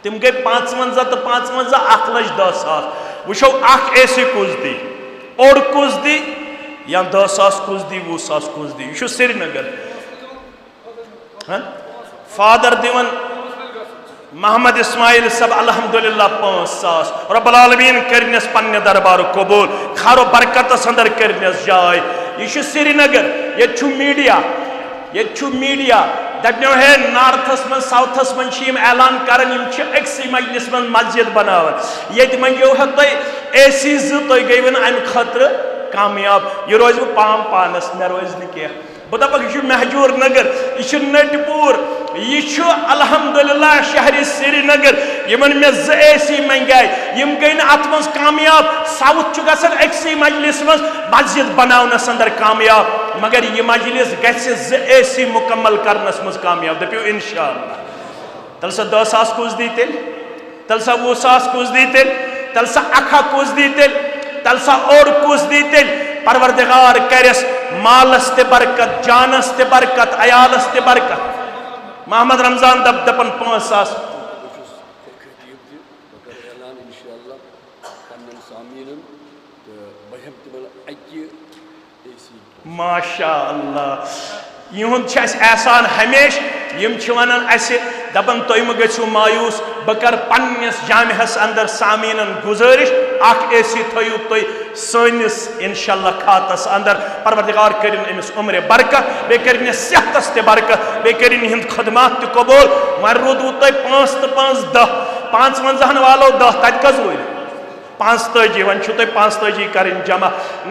तम गई 55 तो 55 1,10,000। वो अख एसी कुछ दी ओड कुछ दी या 10,000 कुछ दी 20,000 कुछ दी। यह श्रीनगर फादर दिवन मोहम्मद इस्माइल सब अल्हम्दुलिल्लाह 5,000। रब्बुल आलमीन करनस पन्ने दरबार कबूल, खारो बरकतस अंदर करनस जाय। यह श्रीनगर, ये मीडिया दपनो है नॉर्थस मन साउथस मन ऐलान करन अक्सी मजलिस मन मस्जिद बनावन। ये मंगो है तुम एसी तुम गई अम खतर कामयाब। यह रोज पाम पानस मे रोज न कह बह दपक यह महजूर नगर, यह नटपुर, यह अल्हम्दुलिल्लाह शहर श्रीनगर। यमन मे 2 एसी मंगाई यम गई अत मज कामयाब। साउथ गसन अक्सी मजलिस मज मस्जिद बनावनस अंदर कामयाब, मगर यह मजलिस गसे 2 एसी मुकम्मल करनस मज कामयाब। दपो इंशाअल्लाह। तल सा 10,000 कुछ दी तल सा 20,000 कुछ दी तल सा अखा कुछ दी तल सा और कुछ दी परवरदिगार करस मालस ते बरकत, जानस ते बरकत, अयालस ते बरकत। मोहम्मद रमजान दपन 5,000 माशा अल्लाह। युंद एहसान हमेश यम वनान दपन तुम गो मायूस। बह कर पन्नस जामिहस अंदर सामीनन गुजारिश अख एसी थयु तुम सनिस इंशाअल्लाह खातस अंदर। परवरदिगार करिन अमिस उम्र बरकत, बे करिन सेहतस ते बरकत, बे करिन हिंद खदमात ते कबूल। वन रोदू तुम 5 तो 5 10 55 वालो 10 तत कस रोद 45 वन तुम 45 कर जमा।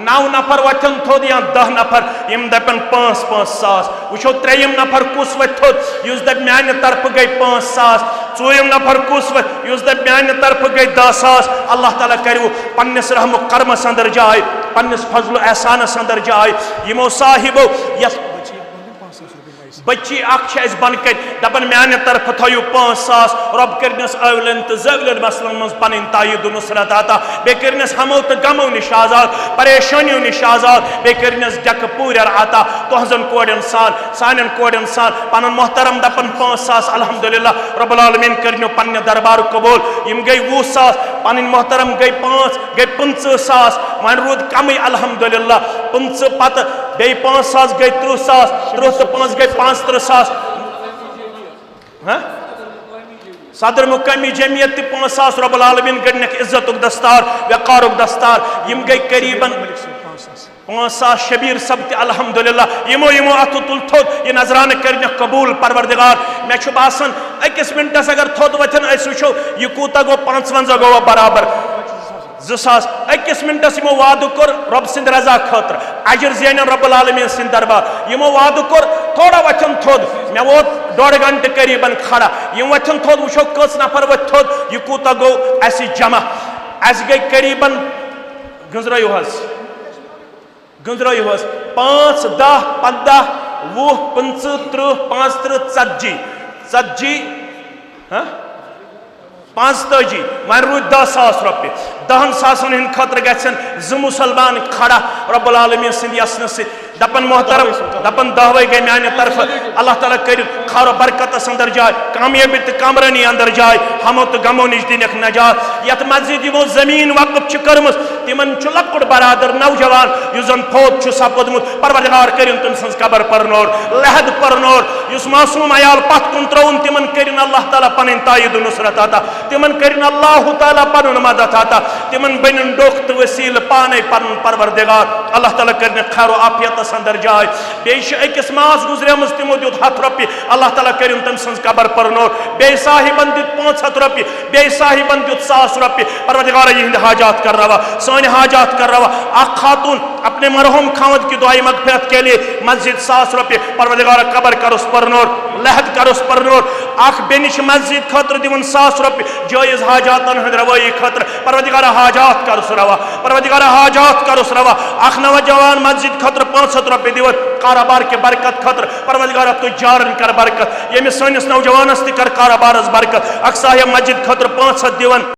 9 नफर वथन थोद या 10 नफर यम दपन 5,000। वो 3 नफर कुस वथ थोद युस दप म्यान तरफ गई 5,000। 4 नफर कुस वथ युस दप म्यान तरफ गई 10,000। अल्लाह ताला करू पन्नस रहम करमस अंदर जाय, पन्नस फजल एहसानस अंदर जाय। यमो साहिबो यस बच्ची अख बन कर दपन म्यान तरफ थो 5,000। रब करनस अवलन तो जवलन मसलन मज पन तायद नुसरत आता। बे करनस हमो तो गमो निश आजाद, परेशानियों निश आजाद। बे करनस जक पूर आता तुहजन कोड़न सान सान कोड़न सान पन मोहतरम दपन 5,000। अल्हम्दुलिल्लाह रब्बुल आलमीन करनो पन्ने दरबार कबूल। यम गई 20,000 पन मोहतरम गई 5 गई 50,000। वन रूद कम अल्हम्दुलिल्लाह 50 पत गई 5,000 गई 30,000 30 तो 5 गई 35,000। सदर मुकामी जमीयत 5,000। रब्बुल आलमीन गणक इज्जत दस्तार वकार दस्तार यम गई करीबन 5,000। शबीर सब अल्हम्दुलिल्लाह यमो यमो अत तुल थोद ये नजरान कर कबूल। परवरदिगार मे बासन 1 मिनटस अगर थोद वथन वो यह कूता गो 55 गो बराबर 2,000। 1 मिनटस यमो वाद कोर रब सिंद रजा खतर अजर जैन रब्बुल आलमीन सिंद दरबार। यमो वाद कोर थोड़ा वथन थोद मे वो 1.5 घंटे करीबन खड़ा यम वथन थोद वो कस नफर वथ थोद यह कूता गो अस जमा। अस गई करीबन गंजरो 5 10 15 20 25 30 40 45 वन रूद 10,000 रुपये। 10,000 हिंद खतर गन 2 मुसलमान खड़ा रब्बुल आलमीन सिंद यसन से दपन मोहतरम दपन 10 गई म्यान तरफ। अल्लाह ताला कर खारो बरकतस अंदर जाय, कामयाबी तो कामरानी अंदर जाय, हमो तो गमो निश दिन नजात। यत मस्जिद यमो जमीन वक्फ कर्मस तिमन लकुट बरादर नौजवान युस जन फोत सपदमुत। परवरदिगार करिन तुम सज कबर परनोर लहद परनोर युस मासूम अयाल पत कुन त्रोन तिमन करिन अल्लाह ताला पन तायद नुसरत अता। तिमन करिन अल्लाह ताला पनुन मदद अता तिमन बनिन डोख तो वसील पाने पनुन परवरदिगार अल्लाह ताला करिन खैर आफियत अंदर जाय बेश अकिस मास गुजरेमस तिमो दित 100 रपि अल्लाह ताला करिन तम सन्स कबर परनोर बे साहिबन दित 500 रपि बे साहिबन दित 100 रपि परवरदिगार यहिंद हाजात कर रवा साने हाजात कर रवा अख खातून अपने मरहूम खावद की दुआई मगफिरत के लिए मस्जिद 100 रपि परवरदिगार कबर करोस परनोर लहद करोस परनोर अख बेनिश मस्जिद खतर दिवन 100 रपि जायज हाजातन हंद रवाई खतर परवरदिगार हाजात करोस रवा परवरदिगार हाजात करोस रवा अख नौजवान मस्जिद खतर 500 रपि दिवन कारोबार के बरकत खतर परवरदिगार तो जारन कर बरकत ये सनिस नौजवानस कर कारोबारस बरकत अख साहिब मस्जिद खतर 500 दिवन